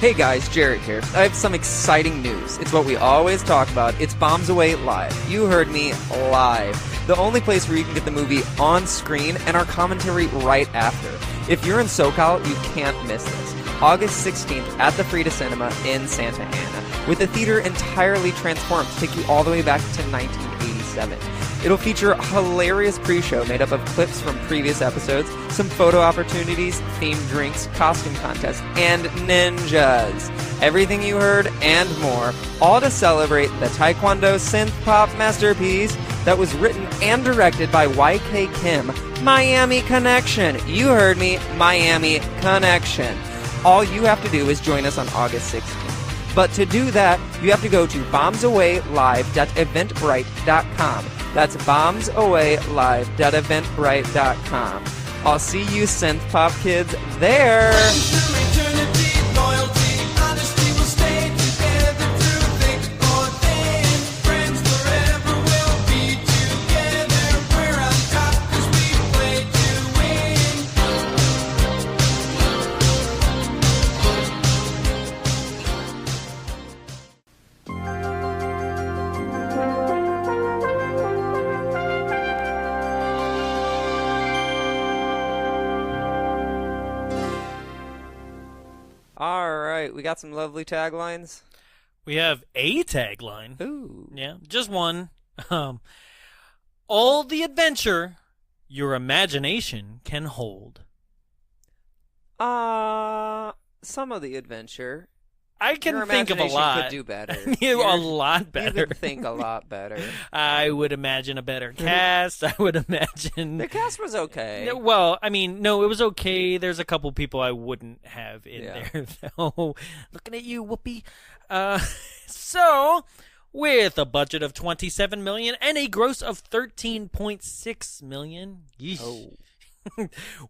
Hey guys, Jared here. I have some exciting news. It's what we always talk about. It's Bombs Away Live. You heard me, live. The only place where you can get the movie on screen and our commentary right after. If you're in SoCal, you can't miss this. August 16th at the Frida Cinema in Santa Ana, with the theater entirely transformed to take you all the way back to 1987. It'll feature a hilarious pre-show made up of clips from previous episodes, some photo opportunities, themed drinks, costume contests, and ninjas. Everything you heard and more, all to celebrate the Taekwondo synth-pop masterpiece that was written and directed by Y.K. Kim, Miami Connection. You heard me, Miami Connection. All you have to do is join us on August 16th. But to do that, you have to go to bombsawaylive.eventbrite.com. That's bombsawaylive.eventbrite.com. I'll see you synth pop kids there. We got some lovely taglines. We have a tagline. Ooh. Yeah, just one. All the adventure your imagination can hold. Some of the adventure. I can think of a lot. Could do better. A lot better. You could think a lot better. I would imagine a better cast. I would imagine... The cast was okay. Well, I mean, no, it was okay. There's a couple people I wouldn't have in there, though. Looking at you, Whoopi. So, with a budget of $27 million and a gross of $13.6 million. Oh.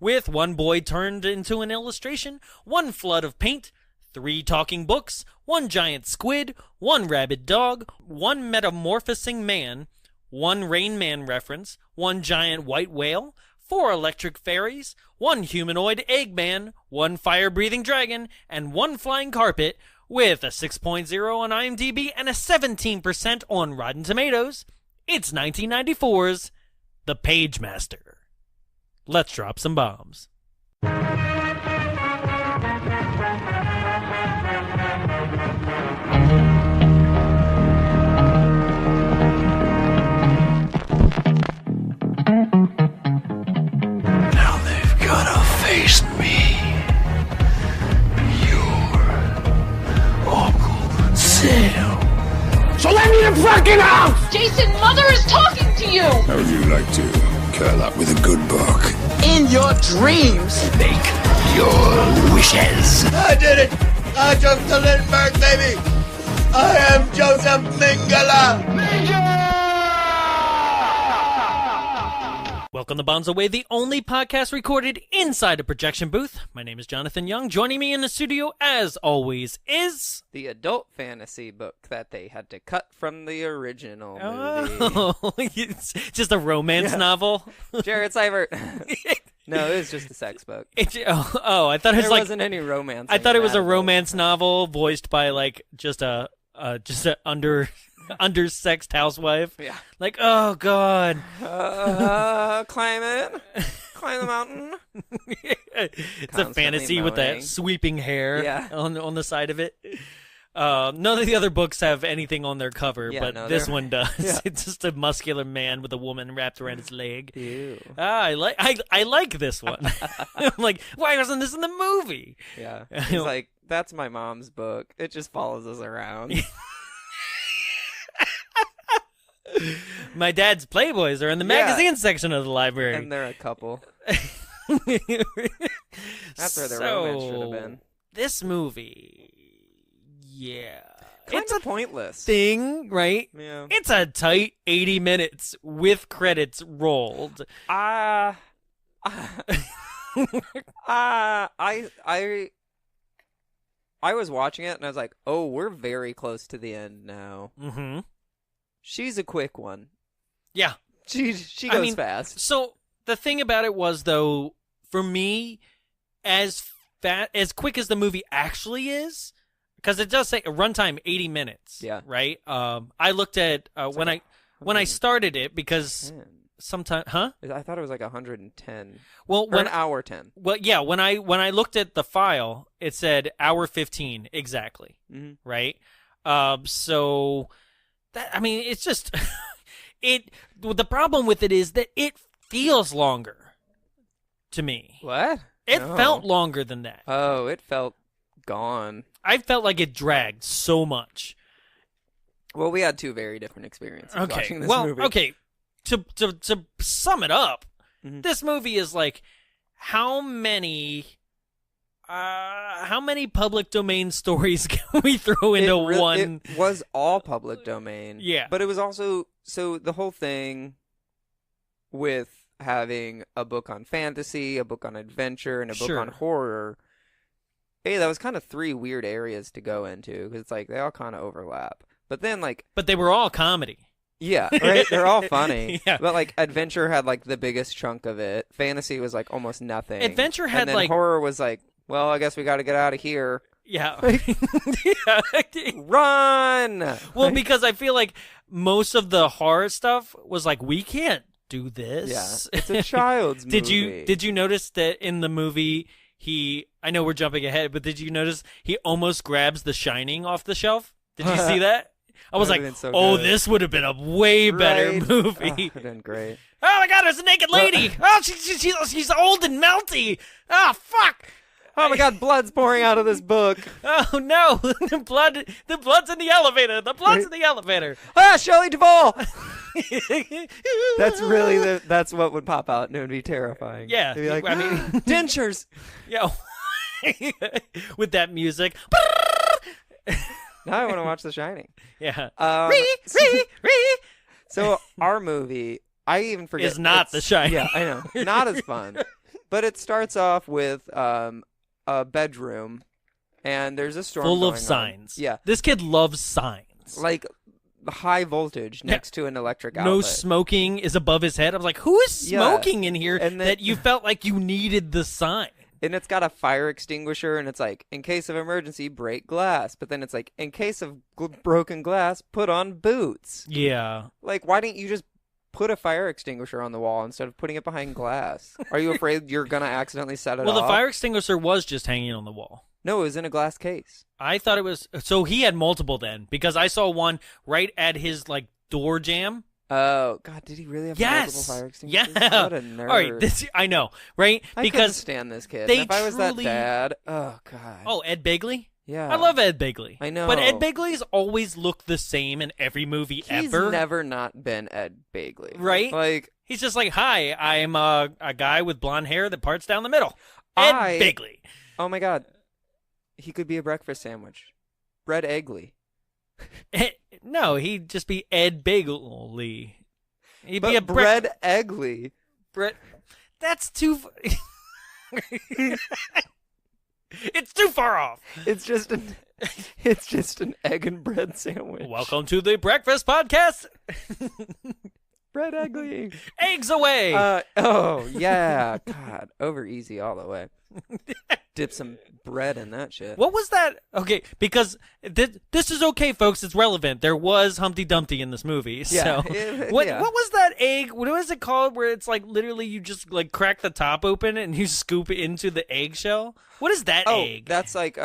With one boy turned into an illustration, one flood of paint, 3 talking books, 1 giant squid, 1 rabid dog, 1 metamorphosing man, 1 Rain Man reference, 1 giant white whale, 4 electric fairies, 1 humanoid Eggman, 1 fire-breathing dragon, and 1 flying carpet, with a 6.0 on IMDb and a 17% on Rotten Tomatoes, it's 1994's The Pagemaster. Let's drop some bombs. Face me. Your Uncle Sam. So let me the fucking house! Jason, Mother is talking to you! How would you like to curl up with a good book? In your dreams. Make your wishes. I did it! I jumped to Lindbergh, baby! I am Joseph Mingala! Welcome to Bombs Away, the only podcast recorded inside a projection booth. My name is Jonathan Young. Joining me in the studio, as always, is... the adult fantasy book that they had to cut from the original movie. Oh, it's just a romance novel? Jared Seibert. No, it was just a sex book. I thought it was there wasn't any romance. I thought it was a romance novel voiced by, like, just a undersexed housewife. Yeah. Like, oh, God. Climb it. Climb the mountain. It's a fantasy with that sweeping hair on the side of it. None of the other books have anything on their cover, but this one does. Yeah. It's just a muscular man with a woman wrapped around his leg. Ew. I like this one. I'm like, why wasn't this in the movie? Yeah. He's like, that's my mom's book. It just follows us around. My dad's Playboys are in the magazine section of the library. And they're a couple. That's where their romance should have been. This movie, it's a pointless thing, right? Yeah. It's a tight 80 minutes with credits rolled. I was watching it and I was like, oh, we're very close to the end now. Mm-hmm. She's a quick one. Yeah. She goes fast. So the thing about it was, though, for me, as quick as the movie actually is, because it does say a runtime 80 minutes. Yeah. Right. I looked at when I started it because sometimes, I thought it was like 110. Well, or an hour 10. Well, yeah. When I looked at the file, it said hour 15 exactly. Mm-hmm. Right. So that it's just the problem with it is that it feels longer to me. What? It felt longer than that. Oh, it felt gone. I felt like it dragged so much. Well, we had two very different experiences watching this movie. Okay. To sum it up, this movie is like how many public domain stories can we throw into one? It was all public domain. Yeah. But it was also the whole thing with having a book on fantasy, a book on adventure, and a book on horror. Hey, that was kind of three weird areas to go into because it's like they all kind of overlap. But then but they were all comedy. Yeah, right. They're all funny. Yeah. But like adventure had like the biggest chunk of it. Fantasy was like almost nothing. Adventure had and then horror was like, well, I guess we got to get out of here. Yeah. Run. Well, because I feel like most of the horror stuff was like we can't do this. Yeah, it's a child's movie. Did you notice that in the movie I know we're jumping ahead, but did you notice he almost grabs The Shining off the shelf? Did you see that? I was like, this would have been a way better movie. Oh, it would have been great. Oh my God, there's a naked lady. She's old and melty. Oh fuck. Oh my God, blood's pouring out of this book. Oh no, the blood's in the elevator. The blood's in the elevator. Ah, Shelley Duvall. That's what would pop out and it would be terrifying. Yeah. It'd be like, dentures. Yeah. With that music. Now I want to watch The Shining. Yeah. So our movie, I even forget. Is not The Shining. Yeah, I know. Not as fun. But it starts off with a bedroom, and there's a storm full of going signs. On. Yeah. This kid loves signs. Like high voltage next to an electric outlet. No smoking is above his head. I was like, who is smoking in here that you felt like you needed the sign? And it's got a fire extinguisher, and it's like, in case of emergency, break glass. But then it's like, in case of broken glass, put on boots. Yeah. Like, why didn't you just put a fire extinguisher on the wall instead of putting it behind glass? Are you afraid you're going to accidentally set it off? Well, the fire extinguisher was just hanging on the wall. No, it was in a glass case. I thought it was... So he had multiple then, because I saw one right at his, like, door jamb. Oh, God, did he really have multiple fire extinguishers? Yeah. What a nerd. All right, I know, right? I couldn't stand this kid. If I was that dad, oh, God. Oh, Ed Begley? Yeah. I love Ed Begley. I know. But Ed Begley's always looked the same in every movie ever. He's never not been Ed Begley. Right? Like, he's just like, hi, I'm a guy with blonde hair that parts down the middle. Ed Begley. Oh, my God. He could be a breakfast sandwich. Bread Eggley. No, he'd just be Ed Begley. He'd be a Bread Eggley. That's too... It's too far off. It's just an egg and bread sandwich. Welcome to the Breakfast Podcast. Bread Eggley. Eggs away. Oh, yeah. God, over easy all the way. Dip some bread in that shit. What was that? Okay, because this is okay, folks. It's relevant. There was Humpty Dumpty in this movie. Yeah. So what was that egg? What was it called? Where it's like literally you just like crack the top open and you scoop it into the eggshell. What is that egg? That's like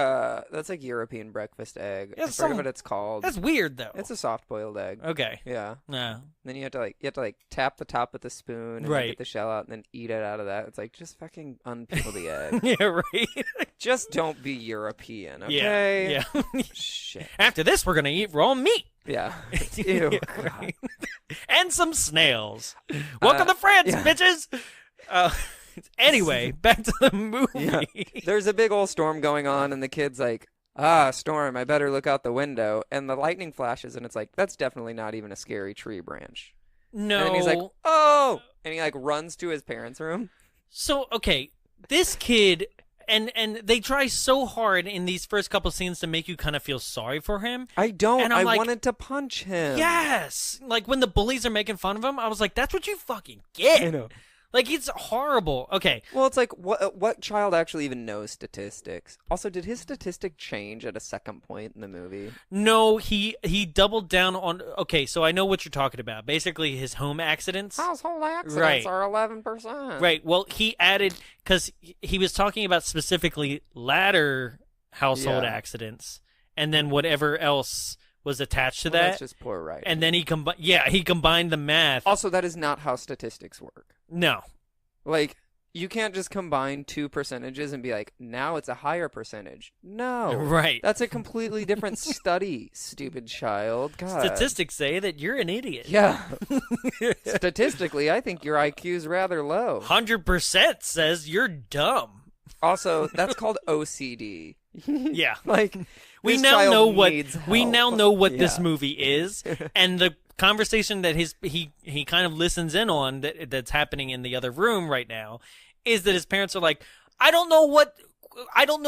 European breakfast egg. I forget what it's called. That's weird though. It's a soft boiled egg. Okay. Yeah. No. Then you have to tap the top with a spoon and then get the shell out and then eat it out of that. It's like just fucking unpeel the egg. Yeah, right. Just don't be European, okay? Yeah. Shit. After this, we're gonna eat raw meat. Yeah. Ew. God. And some snails. Welcome to France, bitches. Anyway, back to the movie. Yeah. There's a big old storm going on, and the kid's like, storm, I better look out the window. And the lightning flashes, and it's like, that's definitely not even a scary tree branch. No. And he's like, oh! And he like runs to his parents' room. So, okay, this kid... And they try so hard in these first couple scenes to make you kind of feel sorry for him. I don't. And I wanted to punch him. Yes. Like when the bullies are making fun of him, I was like, that's what you fucking get. I know. Like, it's horrible. Okay. Well, it's like, what child actually even knows statistics? Also, did his statistic change at a second point in the movie? No, he doubled down on... Okay, so I know what you're talking about. Basically, his home accidents. Household accidents are 11%. Right. Well, he added... Because he was talking about specifically ladder household accidents, and then whatever else was attached to that. That's just poor writing. And then he combined the math. Also, that is not how statistics work. No. Like, you can't just combine two percentages and be like, now it's a higher percentage. No. Right. That's a completely different study, stupid child. God. Statistics say that you're an idiot. Yeah. Statistically, I think your IQ's rather low. 100% says you're dumb. Also, that's called OCD. Yeah. Like, we this now child know what needs we help. now know what this movie is, and the conversation that he kind of listens in on that's happening in the other room right now is that his parents are like, I don't know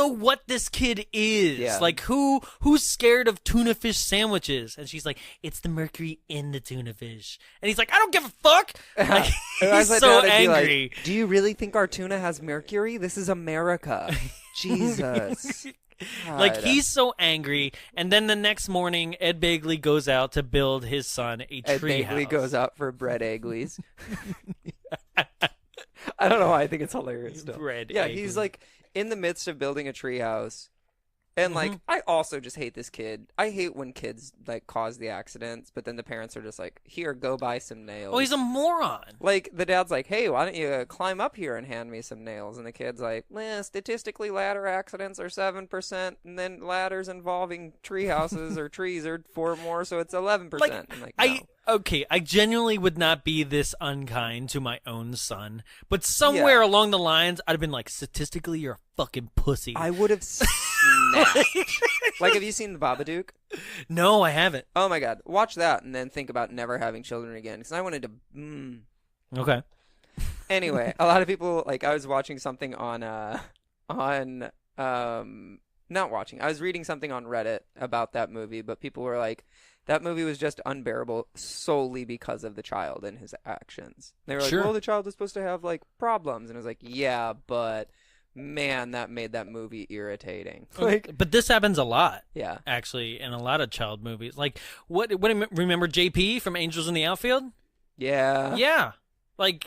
what this kid is. Yeah. Like, who's scared of tuna fish sandwiches? And she's like, it's the mercury in the tuna fish. And he's like, I don't give a fuck. Like, he's so angry. Like, do you really think our tuna has mercury? This is America. Jesus. Like, God. he's so angry. And then the next morning, Ed Begley goes out to build his son a Ed tree Begley house. goes out for bread egglies. I don't know why I think it's hilarious still. Bread Yeah, he's egglies. like in the midst of building a tree house. And like, I also just hate this kid. I hate when kids like cause the accidents, but then the parents are just like, here, go buy some nails. Oh, he's a moron. Like, the dad's like, hey, why don't you climb up here and hand me some nails? And the kid's like, statistically, ladder accidents are 7%, and then ladders involving tree houses or trees are 4 more, so it's 11%. Like, I'm like, no. I genuinely would not be this unkind to my own son, but somewhere along the lines, I'd have been like, statistically, you're a fucking pussy. I would have snapped. Like, have you seen The Babadook? No, I haven't. Oh my god, watch that and then think about never having children again, because I wanted to. Okay. Anyway, a lot of people, like, I was watching something not watching. I was reading something on Reddit about that movie, but people were like, that movie was just unbearable solely because of the child and his actions. They were like, well, the child was supposed to have, like, problems. And I was like, yeah, but, man, that made that movie irritating. Like, But this happens a lot. Yeah. Actually, in a lot of child movies. Like, remember JP from Angels in the Outfield? Yeah. Yeah. Like,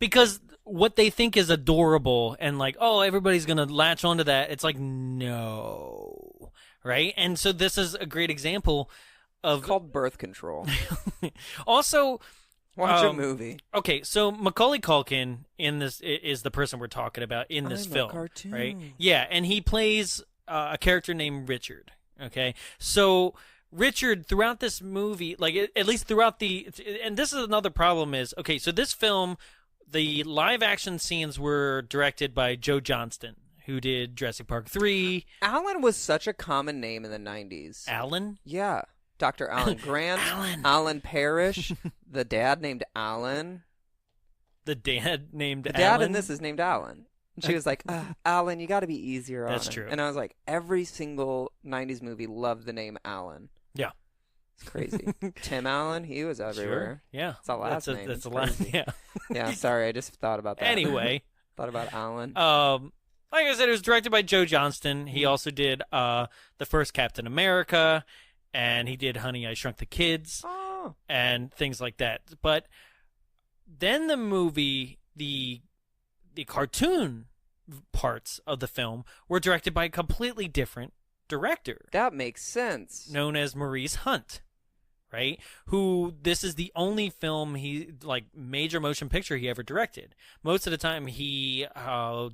because what they think is adorable and like, oh, everybody's going to latch onto that. It's like, no. Right? And so this is a great example of... It's called birth control. Also... Watch a movie. Okay, so Macaulay Culkin in this is the person we're talking about in this film, cartoon. right? Yeah, and he plays a character named Richard. Okay, so Richard throughout this movie, like at least throughout and this is another problem is okay. So this film, the live action scenes were directed by Joe Johnston, who did Jurassic Park 3. Alan was such a common name in the 90s. Alan? Yeah. Dr. Alan Grant, Alan Parrish, the dad named Alan. The dad named The Alan? dad in this is named Alan. And she was like, Alan, you got to be easier on That's him. true. And I was like, every single 90s movie loved the name Alan. Yeah. It's crazy. Tim Allen, he was everywhere. Sure. Yeah. It's a last name. That's It's a last crazy. Yeah. Yeah, sorry, I just thought about that. Anyway. Thought about Alan. Like I said, it was directed by Joe Johnston. He also did the first Captain America, and he did Honey, I Shrunk the Kids, and things like that. But then the movie, the cartoon parts of the film were directed by a completely different director. That makes sense. Known as Maurice Hunt, right? Who, this is the only film major motion picture he ever directed. Most of the time he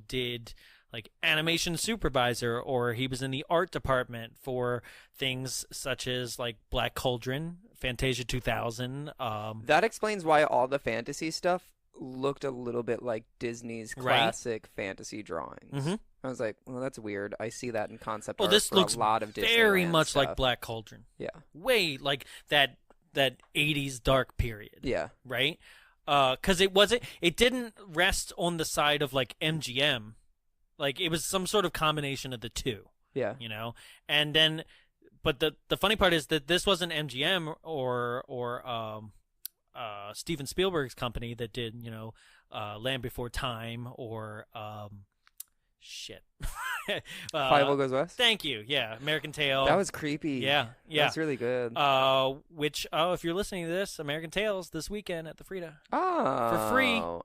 did like animation supervisor, or he was in the art department for things such as like Black Cauldron, Fantasia 2000. That explains why all the fantasy stuff looked a little bit like Disney's classic fantasy drawings. Mm-hmm. I was like, well, that's weird. I see that in concept Well, art this for looks a lot of Disneyland very much stuff. like Black Cauldron. Yeah. Way like that 80s dark period. Yeah. Right? Because it didn't rest on the side of like MGM. Like, it was some sort of combination of the two. Yeah. You know? And then, but the funny part is that this wasn't MGM or Steven Spielberg's company that did, Land Before Time or shit. 5 Goes West? Thank you. Yeah, American Tail. That was creepy. Yeah. That's really good. If you're listening to this, American Tails this weekend at the Frida. Oh.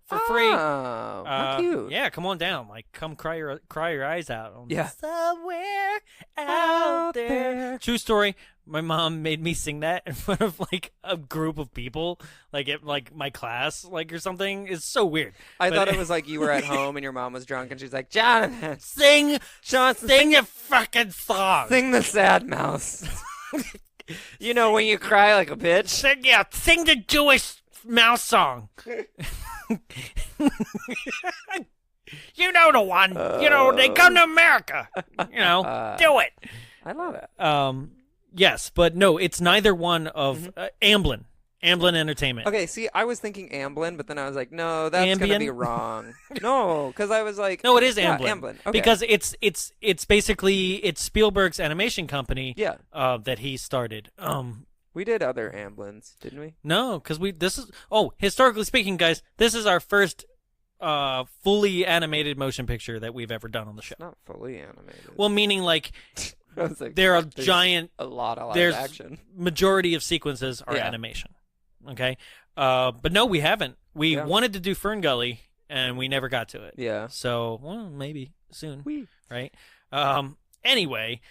For free. Oh, how cute. Yeah, come on down. Like, come cry your eyes out. Yeah. Somewhere out there. True story. My mom made me sing that in front of like a group of people, like at like my class, like or something. It's so weird. I thought it was like you were at home and your mom was drunk and she's like, Jonathan, sing Johnson, your fucking song. Sing the sad mouse. You know when you cry like a bitch. Sing the Jewish mouse song. You know the one. They come to America. Do it. I love it. Yes, but no, it's neither one of Amblin. Amblin Entertainment. Okay, see, I was thinking Amblin, but then I was like, no, that's going to be wrong. No, because I was like... No, it is Amblin. Yeah, Amblin. Okay. Because it's basically, it's Spielberg's animation company that he started. We did other Amblins, didn't we? No, because historically speaking, guys, this is our first fully animated motion picture that we've ever done on the show. It's not fully animated. Well, meaning like... Like, there are giant... A lot of live action. Majority of sequences are animation. Okay? But no, we haven't. We wanted to do Fern Gully, and we never got to it. Yeah. So, well, maybe soon. Right? Anyway,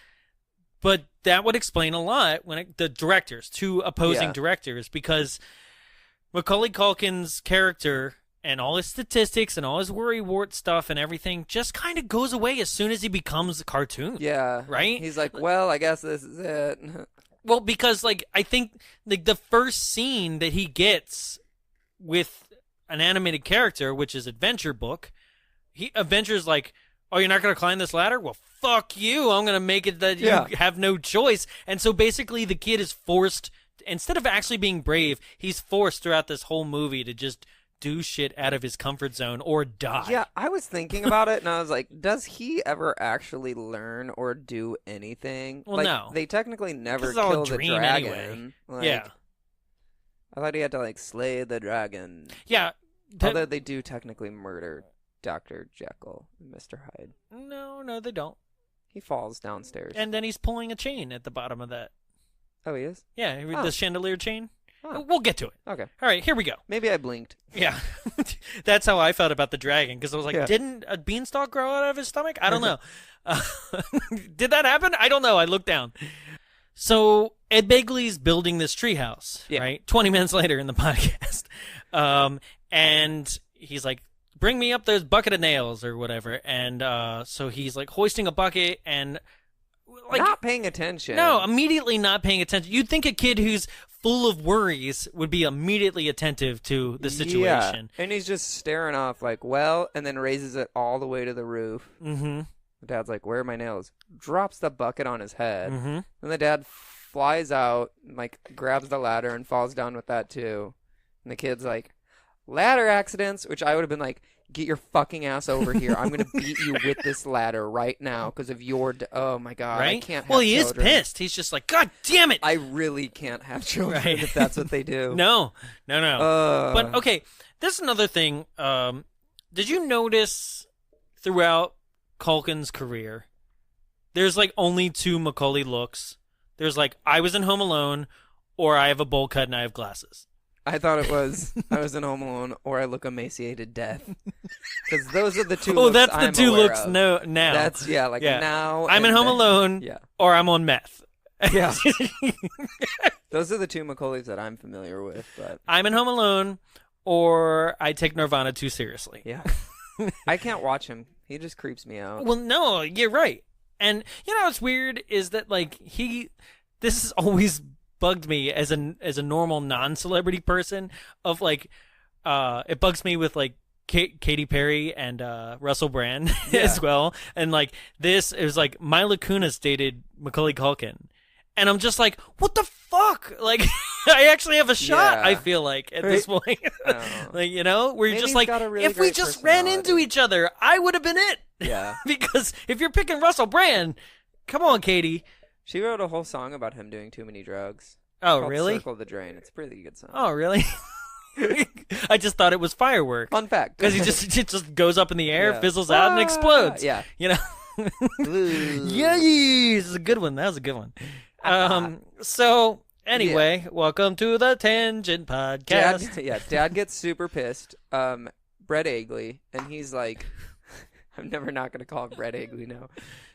but that would explain a lot when the directors, two opposing directors, because Macaulay Culkin's character... and all his statistics and all his worrywart stuff and everything just kind of goes away as soon as he becomes a cartoon. Yeah. Right? He's like, well, I guess this is it. Well, because, like, I think like the first scene that he gets with an animated character, which is Adventure Book, Adventure's like, oh, you're not going to climb this ladder? Well, fuck you. I'm going to make it that you have no choice. And so basically the kid is forced, instead of actually being brave, he's forced throughout this whole movie to just do shit out of his comfort zone or die. Yeah, I was thinking about it, and I was like, does he ever actually learn or do anything? Well, like, no. They technically never It's all kill a the dream dragon. anyway. Like, Yeah. I thought he had to, like, slay the dragon. Yeah. Although they do technically murder Dr. Jekyll and Mr. Hyde. No, they don't. He falls downstairs. And then he's pulling a chain at the bottom of that. Oh, he is? Yeah, the chandelier chain. Oh. We'll get to it. Okay. All right, here we go. Maybe I blinked. Yeah. That's how I felt about the dragon, because I was like, didn't a beanstalk grow out of his stomach? I don't know. Did that happen? I don't know. I looked down. So Ed Begley's building this treehouse, right? 20 minutes later in the podcast. And he's like, bring me up those bucket of nails or whatever. And so he's like hoisting a bucket and... like, not paying attention. No, immediately not paying attention. You'd think a kid who's full of worries would be immediately attentive to the situation. Yeah. And he's just staring off like, well, and then raises it all the way to the roof. Mm-hmm. The dad's like, where are my nails? Drops the bucket on his head. Mm-hmm. And the dad flies out, like, grabs the ladder and falls down with that too. And the kid's like, ladder accidents, which I would have been like, get your fucking ass over here. I'm going to beat you with this ladder right now because of your... oh, my God. Right? I can't have Well, he children. is pissed. He's just like, God damn it. I really can't have children if that's what they do. No. But, okay, this is another thing. Did you notice throughout Culkin's career, there's, like, only two Macaulay looks. There's, like, I was in Home Alone, or I have a bowl cut and I have glasses. I thought it was I was in Home Alone or I look emaciated death. Because those are the two looks that's the I'm two aware looks of. now. That's, now. I'm in Home Alone or I'm on meth. Yeah. Those are the two Macaulays that I'm familiar with. But I'm in Home Alone or I take Nirvana too seriously. Yeah. I can't watch him. He just creeps me out. Well, no, you're right. And, you know what's weird is that, like, this has always bugged me as a normal non-celebrity person of, like, it bugs me with, like, Katy Perry and Russell Brand as well. And, like, this is, like, Mila Kunis dated Macaulay Culkin. And I'm just like, what the fuck? Like, I actually have a shot, I feel like, at this point. Like, you know, where you're just like, really if we just ran into each other, I would have been it. Yeah. Because if you're picking Russell Brand, come on, Katie. She wrote a whole song about him doing too many drugs. Oh, really? Circle the Drain. It's a pretty good song. Oh, really? I just thought it was firework. Fun fact. Because it just goes up in the air, Yeah. fizzles out, and explodes. Yeah. You know? Yeah, this is a good one. That was a good one. So, anyway, welcome to the Tangent Podcast. Dad gets super pissed. Brett Egley, and he's like, I'm never not going to call him Brett Egley now.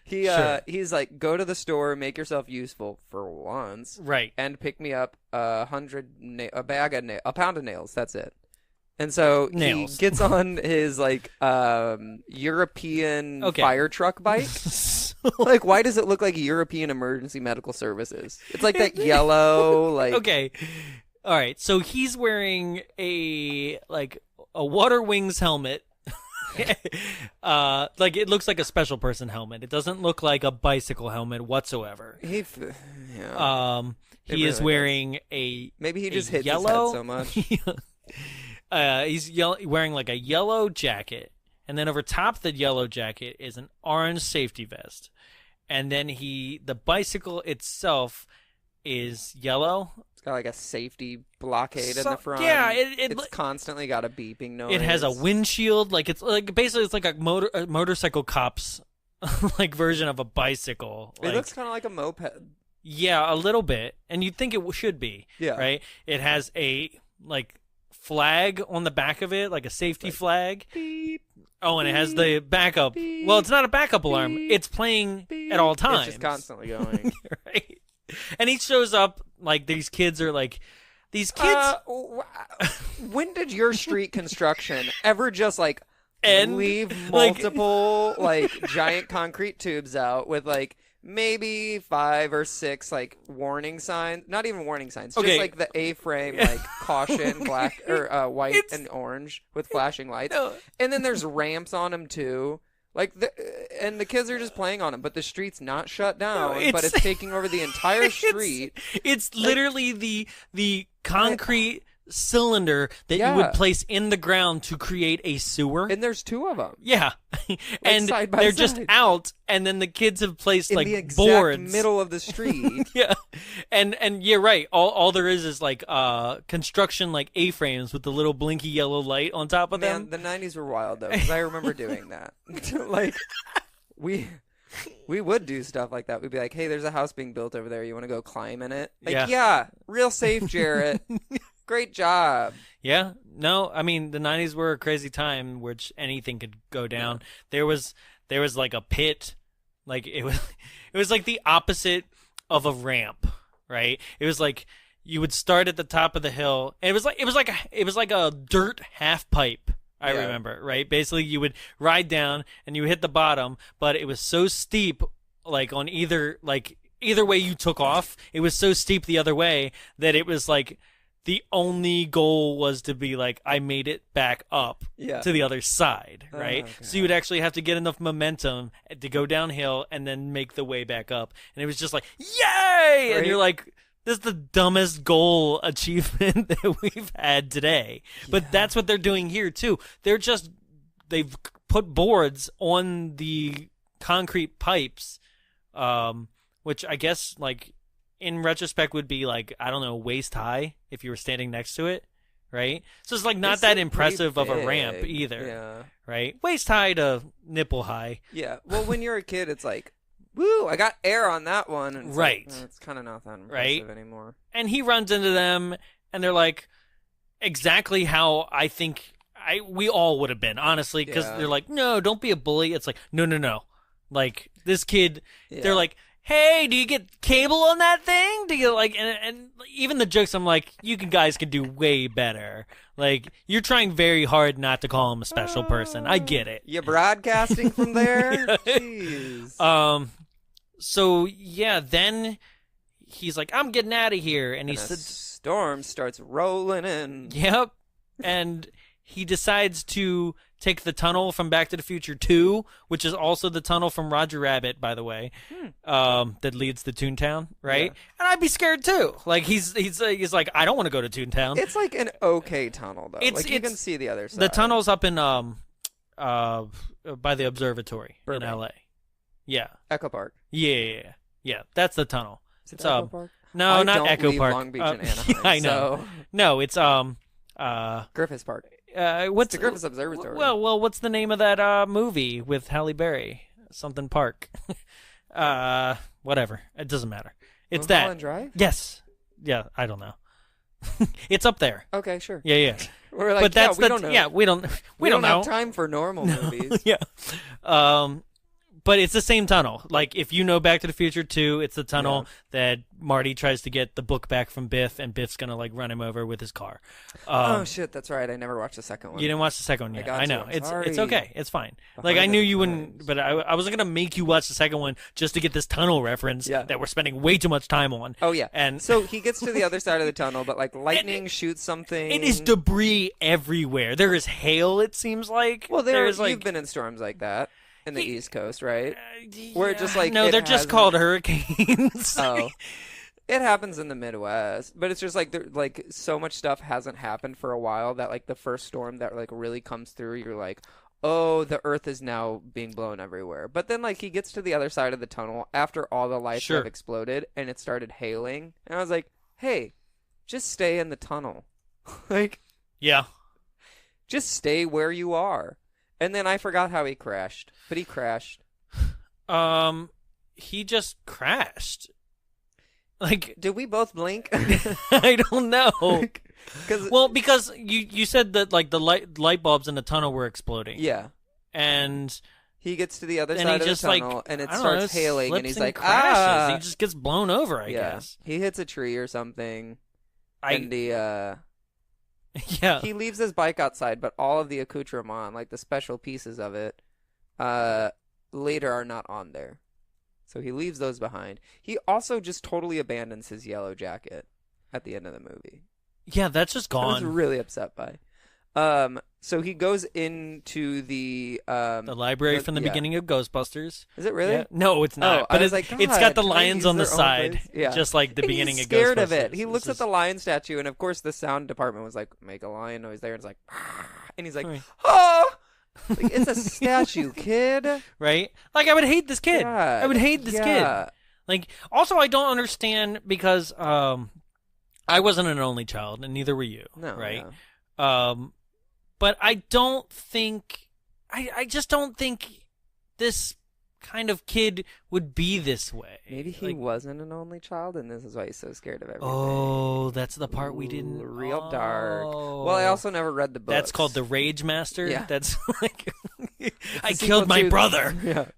He's like, go to the store, make yourself useful for once, Right. and pick me up a pound of nails. That's it. And so Nails. he gets on his like European fire truck bike. Like, why does it look like European Emergency Medical Services? It's like that yellow, like. Okay. All right. So he's wearing a Water Wings helmet. Like it looks like a special person helmet. It doesn't look like a bicycle helmet whatsoever. He is wearing a maybe he just hits yellow, his head so much. He's wearing like a yellow jacket, and then over top the yellow jacket is an orange safety vest, and then the bicycle itself is yellow. It's got like a safety blockade in the front. Yeah, it's constantly got a beeping noise. It has a windshield, like it's like basically it's like a motorcycle cop's like version of a bicycle. It looks kind of like a moped. Yeah, a little bit, and you'd think it should be. Yeah, right. It has a like flag on the back of it, like a safety flag. Beep. Oh, and it has the backup. Beep. Well, it's not a backup alarm. It's playing at all times. It's just constantly going. Right. And he shows up like these kids. When did your street construction ever just like leave multiple like giant concrete tubes out with like maybe 5 or 6 like warning signs? Not even warning signs. Just like the A-frame like caution black or white and orange with flashing lights. No. And then there's ramps on them too. Like and the kids are just playing on them, but the street's not shut down, but it's taking over the entire street. It's literally the concrete cylinder that you would place in the ground to create a sewer. And there's 2 of them. Yeah. And they're just out, and then the kids have placed in like the exact boards middle of the street. Yeah. And yeah, right. All there is like construction like A-frames with the little blinky yellow light on top of them. The 90s were wild though, because I remember doing that. Like we would do stuff like that. We'd be like, hey, there's a house being built over there. You want to go climb in it? Like, yeah real safe, Jarrett. Great job. Yeah. No, I mean, the 90s were a crazy time which anything could go down. Yeah. There was like a pit. Like it was like the opposite of a ramp, right? It was like you would start at the top of the hill. And it was like a dirt half pipe. I remember, right? Basically, you would ride down and you would hit the bottom, but it was so steep, like on either way you took off, it was so steep the other way that it was like the only goal was to be like, I made it back up to the other side, right? Oh, so you would actually have to get enough momentum to go downhill and then make the way back up. And it was just like, yay! Right? And you're like, this is the dumbest goal achievement that we've had today. Yeah. But that's what they're doing here, too. They've put boards on the concrete pipes, which I guess, like, in retrospect would be, like, I don't know, waist high if you were standing next to it, right? So it's, like, not that impressive of a ramp either, right? Waist high to nipple high. Yeah. Well, when you're a kid, it's like, woo, I got air on that one. And it's right. Like, it's kind of not that impressive anymore. And he runs into them, and they're like, exactly how I think we all would have been, honestly, because they're like, no, don't be a bully. It's like, no. Like, this kid, they're like, hey, do you get cable on that thing? Do you like, and even the jokes, I'm like, you guys can do way better. Like, you're trying very hard not to call him a special person. I get it. You broadcasting from there? Jeez. So yeah, then he's like, I'm getting out of here, and he said, storm starts rolling in. Yep, and he decides to take the tunnel from Back to the Future 2, which is also the tunnel from Roger Rabbit, by the way, that leads to Toontown, right? Yeah. And I'd be scared too. Like he's like, I don't want to go to Toontown. It's like an okay tunnel though. Like you can see the other side. The tunnel's up in by the observatory in LA. Yeah. Echo Park. Yeah. That's the tunnel. Is it Echo Park? No, not Echo Park. Long Beach and Anaheim. I know. So. No, it's Griffiths Park. What's the Griffiths Observatory. Well, what's the name of that movie with Halle Berry? Something Park. Whatever. It doesn't matter. It's that. Mulholland Drive? Yes. Yeah, I don't know. It's up there. Okay, sure. Yeah. We're like, But that's we don't know. Yeah, we don't know. have time for normal movies. Yeah. But it's the same tunnel. Like, if you know Back to the Future 2, it's the tunnel that Marty tries to get the book back from Biff, and Biff's going to, like, run him over with his car. Oh, shit, that's right. I never watched the second one. You didn't watch the second one yet. I know. It's okay. It's fine. Behind I knew you times. wouldn't, but I wasn't going to make you watch the second one just to get this tunnel reference that we're spending way too much time on. Oh, yeah. And so he gets to the other side of the tunnel, but, like, lightning shoots something. it is debris everywhere. There is hail, it seems like. Well, there's you've been in storms like that. In the East Coast, right? Where it just no, they're just called hurricanes. Oh, it happens in the Midwest, but it's just like so much stuff hasn't happened for a while that like the first storm that like really comes through, you're like, oh, the Earth is now being blown everywhere. But then like he gets to the other side of the tunnel after all the lights have exploded and it started hailing, and I was like, hey, just stay in the tunnel, like, yeah, just stay where you are. And then I forgot how he crashed, but he crashed. He just crashed. Like, did we both blink? I don't know. Because you said that like the light bulbs in the tunnel were exploding. Yeah. And he gets to the other side of the tunnel, and it starts hailing, and he's like, crashes. He just gets blown over, I guess. He hits a tree or something, and yeah. He leaves his bike outside, but all of the accoutrement, like the special pieces of it, later are not on there. So he leaves those behind. He also just totally abandons his yellow jacket at the end of the movie. Yeah, that's just gone. I was really upset by. So he goes into the library from the beginning of Ghostbusters. Is it really? Yeah. No, it's not. Oh, but I was like, it's got the lions on the side, just like the beginning of Ghostbusters. He's scared of it. He looks at the lion statue, and of course the sound department was like, make a lion noise there. And it's like, and he's like, oh! Like, it's a statue, kid. Right? Like, I would hate this kid. God. I would hate this kid. Like, also, I don't understand because I wasn't an only child, and neither were you. No. Right? No. But I don't think... I just don't think this kind of kid would be this way. Maybe he wasn't an only child, and this is why he's so scared of everything. Oh, that's the part we didn't... Real dark. Well, I also never read the book. That's called the Pagemaster? Yeah. That's like... I killed my brother! Yeah.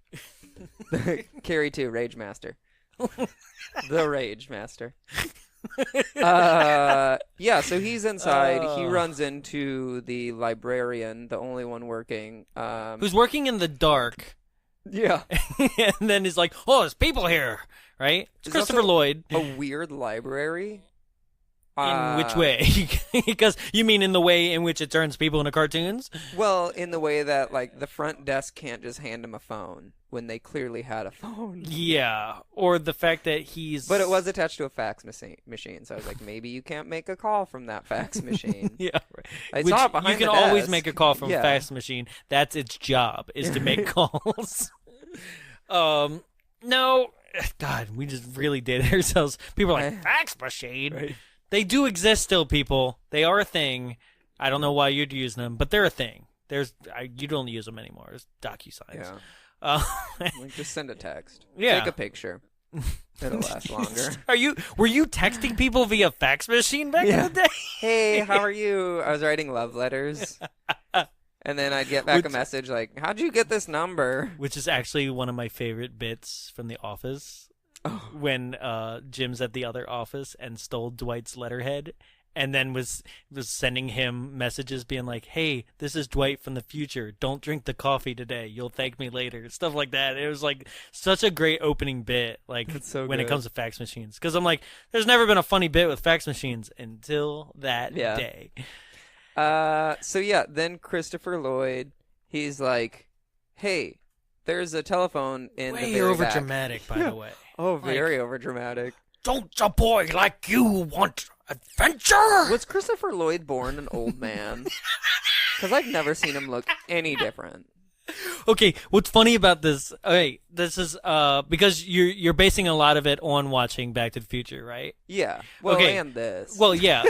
Carrie 2, Pagemaster. The Pagemaster. Yeah, so he's inside. He runs into the librarian, the only one working. Who's working in the dark. Yeah. And then he's like, oh, there's people here, right? It's Christopher Lloyd. A weird library? In which way? Because you mean in the way in which it turns people into cartoons? Well, in the way that, like, the front desk can't just hand him a phone when they clearly had a phone. Yeah, or the fact that he's... But it was attached to a fax machine, so I was like, maybe you can't make a call from that fax machine. Yeah, I saw it behind you can the always desk. make a call from a fax machine. That's its job, is to make calls. No, God, we just really did ourselves. People are like, fax machine? Right. They do exist still, people. They are a thing. I don't know why you'd use them, but they're a thing. You don't use them anymore. It's DocuSigns. Yeah. Like, just send a text. Yeah. Take a picture. It'll last longer. Were you texting people via fax machine back in the day? Hey, how are you? I was writing love letters. And then I'd get back a message like, how'd you get this number? Which is actually one of my favorite bits from The Office. When Jim's at the other office and stole Dwight's letterhead and then was sending him messages being like, hey, this is Dwight from the future. Don't drink the coffee today. You'll thank me later. Stuff like that. It was like such a great opening bit, like when it comes to fax machines. Because I'm like, there's never been a funny bit with fax machines until that day. So yeah, then Christopher Lloyd, he's like, hey, there's a telephone in the very over back. dramatic, by the way. Oh, very overdramatic. Don't a boy like you want adventure? Was Christopher Lloyd born an old man? Because I've never seen him look any different. Okay, what's funny about this? Okay, this is because you're basing a lot of it on watching Back to the Future, right? Yeah. Well, okay. and this. Well, yeah.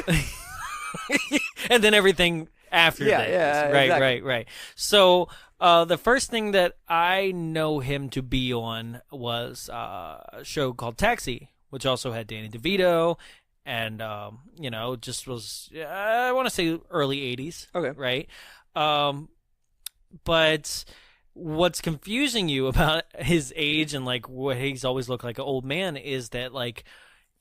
And then everything after that. Yeah, right, exactly. right. So the first thing that I know him to be on was a show called Taxi, which also had Danny DeVito, and just was I want to say early 80s. Okay. Right. But what's confusing you about his age and like what he's always looked like an old man is that like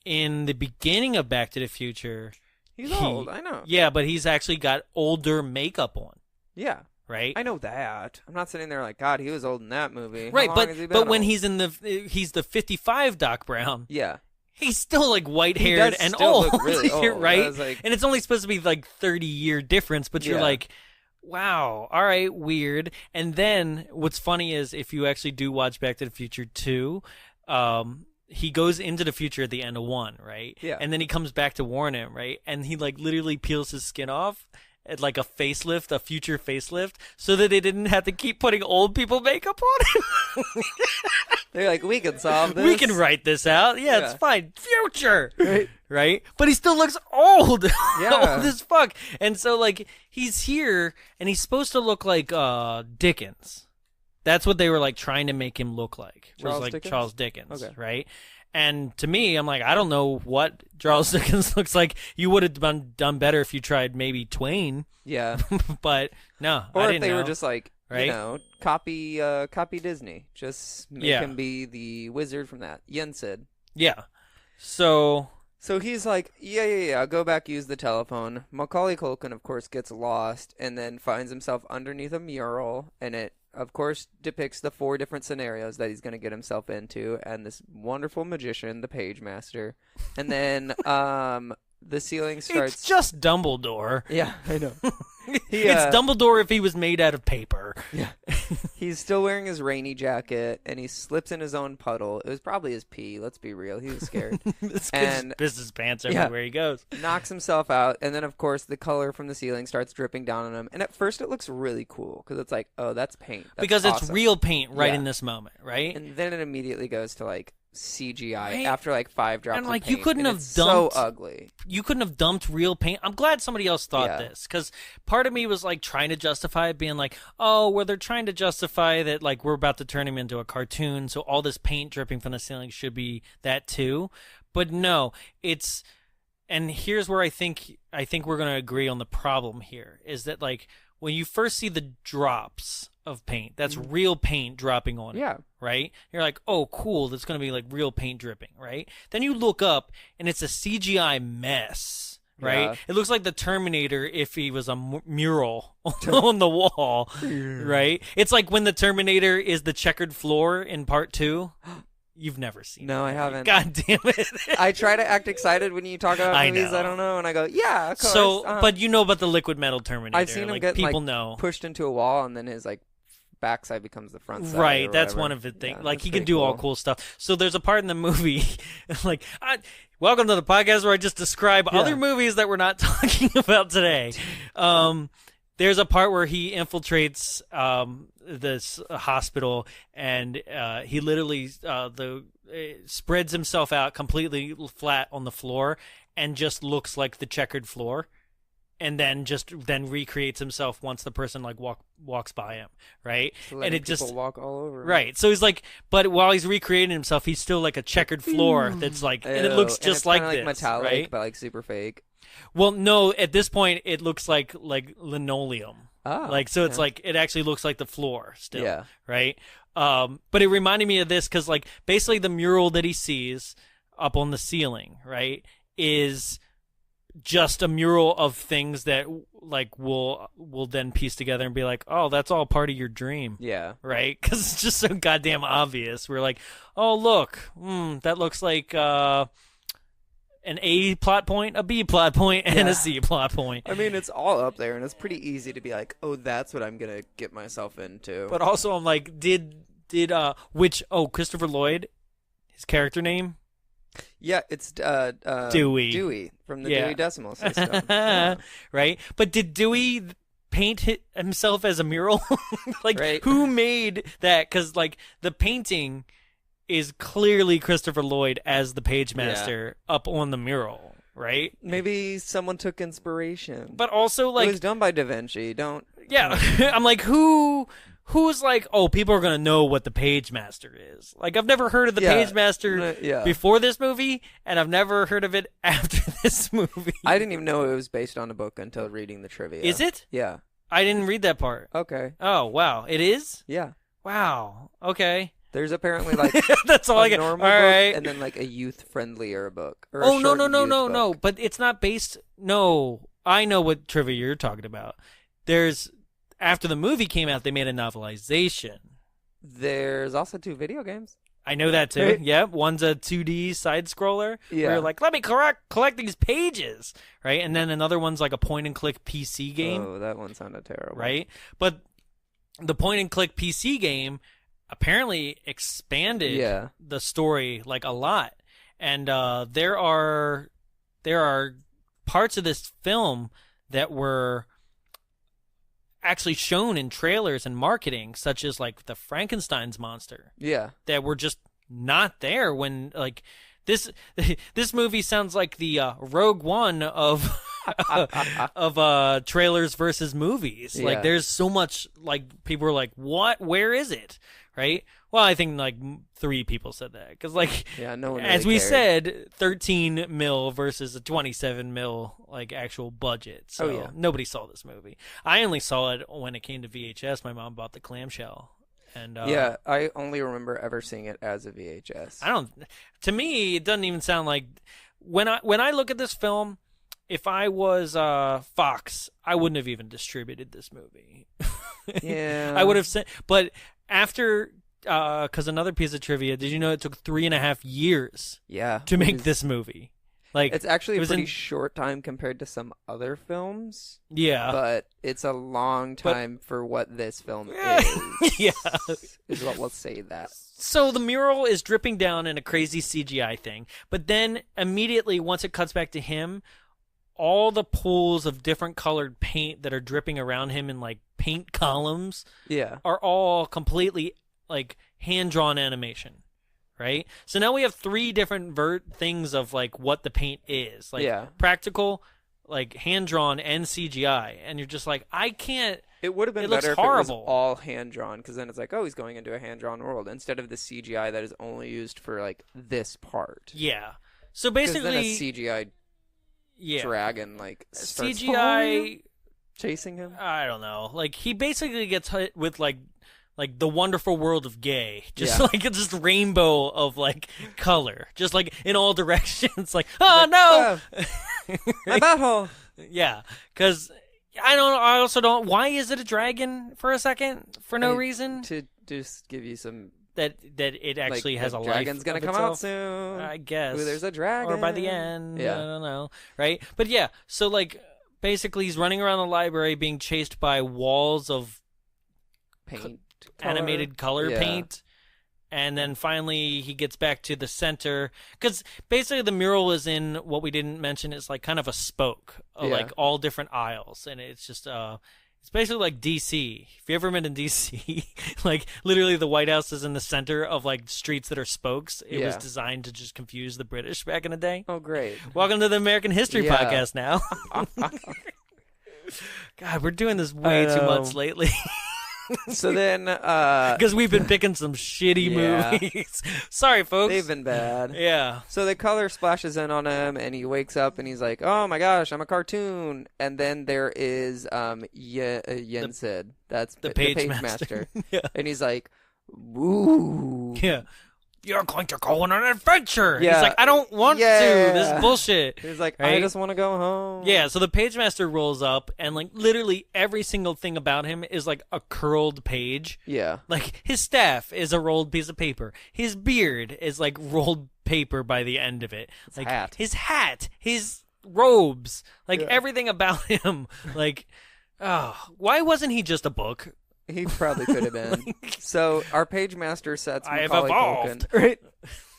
in the beginning of Back to the Future, He's old, I know. Yeah, but he's actually got older makeup on. Yeah. Right? I know that. I'm not sitting there like, God, he was old in that movie. Right, How long has he been but when old? he's he's the 55 Doc Brown. Yeah. He's still like white-haired does and still old, look really old. right? I was like- And it's only supposed to be like 30-year difference, but you're Yeah. like, wow, all right, weird. And then what's funny is if you actually do watch Back to the Future 2, he goes into the future at the end of 1, right? Yeah. And then he comes back to warn him, right? And he like literally peels his skin off at like a facelift, a future facelift, so that they didn't have to keep putting old people makeup on him. They're like, we can solve this. We can write this out. Yeah, it's Yeah. fine. Future. Right. Right? But he still looks old. Yeah. Old as fuck. And so, like, he's here, and he's supposed to look like Dickens. That's what they were, like, trying to make him look like. Was Charles like Dickens? Charles Dickens, Okay. right? And to me, I'm like, I don't know what Charles Dickens looks like. You would have done better if you tried maybe Twain. Yeah. But, no, Or I if didn't they know. were just like, Right? copy Disney. Just make Yeah. him be the wizard from that. Yensid. Yeah. So... So he's like, yeah, go back, use the telephone. Macaulay Culkin, of course, gets lost and then finds himself underneath a mural, and it, of course, depicts the 4 different scenarios that he's going to get himself into, and this wonderful magician, the Pagemaster. And then the ceiling starts... It's just Dumbledore. Yeah, I know. It's Dumbledore if he was made out of paper. Yeah. He's still wearing his rainy jacket, and he slips in his own puddle. It was probably his pee, let's be real. He was scared. This And- kid pisses his pants Yeah. everywhere he goes. Knocks himself out, and then, of course, the color from the ceiling starts dripping down on him. And at first it looks really cool, because it's like, oh, that's paint. That's Because it's awesome. real paint right Yeah. in this moment, right? And then it immediately goes to, like, CGI Right. after, like, 5 drops And, of like, paint. you couldn't and have it's dumped- so ugly. You couldn't have dumped real paint. I'm glad somebody else thought Yeah. this, because part of me was like trying to justify it, being like, oh, well, they're trying to justify that like we're about to turn him into a cartoon, so all this paint dripping from the ceiling should be that too. But no, it's, and here's where I think we're going to agree on the problem here, is that like when you first see the drops of paint, that's real paint dropping on it. Yeah. Right? You're like, oh, cool, that's going to be like real paint dripping, right? Then you look up and it's a CGI mess, right? Yeah. It looks like the Terminator if he was a mural on the wall, right? It's like when the Terminator is the checkered floor in part 2. You've never seen No, it. I haven't. God damn it. I try to act excited when you talk about I movies know. I don't know, and I go, yeah, of course. So, uh-huh. but you know about the liquid metal Terminator. I've seen him like, get people like, know. pushed into a wall, and then his like backside becomes the front side. Right, or that's whatever. one of the things. Yeah, Like that's he can pretty do all cool stuff. So there's a part in the movie, like, welcome to the podcast where I just describe other movies that we're not talking about today. There's a part where he infiltrates this hospital, and he literally spreads himself out completely flat on the floor, and just looks like the checkered floor. And then recreates himself once the person like walks by him, right? Letting And it people just walk all over. him. right. So he's like, but while he's recreating himself, he's still like a checkered floor that's like, and it looks Ew, and just it's like kinda this, metallic, right? but like super fake. Well, no, at this point it looks like linoleum. Oh, Like so, it's yeah. like it actually looks like the floor still, Yeah. right? But it reminded me of this because like basically the mural that he sees up on the ceiling, right, is just a mural of things that like will then piece together and be like, oh, that's all part of your dream. Yeah. Right? Because it's just so goddamn obvious. We're like, oh, look, that looks like an A plot point, a B plot point, and Yeah. a C plot point. I mean, it's all up there, and it's pretty easy to be like, oh, that's what I'm gonna get myself into. But also, I'm like, Christopher Lloyd, his character name? yeah, it's Dewey. Dewey from the Yeah. Dewey Decimal System. Yeah. Right? But did Dewey paint himself as a mural? Like, Right. who made that? Because, like, the painting is clearly Christopher Lloyd as the Pagemaster up on the mural, right? Maybe someone took inspiration. But also, like... It was done by Da Vinci. Don't... Yeah, I'm like, who's like, oh, people are going to know what the Pagemaster is. Like, I've never heard of the Pagemaster before this movie, and I've never heard of it after this movie. I didn't even know it was based on a book until reading the trivia. Is it? Yeah. I didn't read that part. Okay. Oh, wow. It is? Yeah. Wow. Okay. There's apparently like that's all I get. Normal all right. book and then like a youth-friendlier book. Or oh, no. But it's not based... No. I know what trivia you're talking about. After the movie came out, they made a novelization. There's also 2 video games. I know that too. Right? Yep. One's a 2D side-scroller. Yeah. Where you're like, let me collect these pages. Right? And then another one's like a point-and-click PC game. Oh, that one sounded terrible. Right? But the point-and-click PC game apparently expanded the story like a lot. And there are parts of this film that were actually shown in trailers and marketing, such as like the Frankenstein's monster. Yeah. That were just not there when like this movie sounds like the Rogue One of of trailers versus movies. Like there's so much like people are like, "What? Where is it?" Right? Well, I think like 3 people said that because like no one really as we cared. said, 13 mil versus a 27 mil like actual budget. So nobody saw this movie. I only saw it when it came to VHS. My mom bought the clamshell. And I only remember ever seeing it as a VHS. To me, it doesn't even sound like when I look at this film. If I was Fox, I wouldn't have even distributed this movie. Yeah, I would have said. But after, because another piece of trivia, did you know it took 3.5 years? Yeah, to make this movie. Like it's actually a pretty short time compared to some other films. Yeah, but it's a long time for what this film is. Yeah, is what we'll say that. So the mural is dripping down in a crazy CGI thing, but then immediately once it cuts back to him, all the pools of different colored paint that are dripping around him in like paint columns are all completely like hand-drawn animation, right? So now we have 3 different things of like what the paint is, like practical, like hand-drawn, and CGI, and you're just like, I can't. It would have been better if it was all hand-drawn, because then it's like, oh, he's going into a hand-drawn world, instead of the CGI that is only used for like this part. Yeah. So basically, then a CGI dragon like CGI chasing him. I don't know. Like he basically gets hit with like the wonderful world of gay, just like it's just rainbow of like color, just like in all directions. Like no, my butthole. Yeah, because I also don't. Why is it a dragon for a second for no reason? To just give you some. That it actually has a life. Dragon's gonna come out soon, I guess. Ooh, there's a dragon, or by the end. I don't know, right? But yeah, so like basically, he's running around the library being chased by walls of paint, animated color paint, and then finally he gets back to the center because basically the mural is in what we didn't mention is like kind of a spoke of like all different aisles, and it's just it's basically like DC. If you ever been in DC, like literally the White House is in the center of like streets that are spokes. It was designed to just confuse the British back in the day. Oh, great. Welcome to the American History Podcast now. God, we're doing this way too much lately. So then, because we've been picking some shitty movies. Sorry, folks. They've been bad. Yeah. So the color splashes in on him, and he wakes up, and he's like, "Oh my gosh, I'm a cartoon." And then there is Yensid. That's the Pagemaster. And he's like, "Woo." Yeah. You're going to go on an adventure. Yeah. He's like, I don't want to. This is bullshit. He's like, I just want to go home. Yeah, so the Pagemaster rolls up, and like literally every single thing about him is like a curled page. Yeah. Like his staff is a rolled piece of paper. His beard is like rolled paper by the end of it. His hat, his robes, like everything about him. Like, why wasn't he just a book? He probably could have been. So our Pagemaster sets Macaulay Culkin. Right?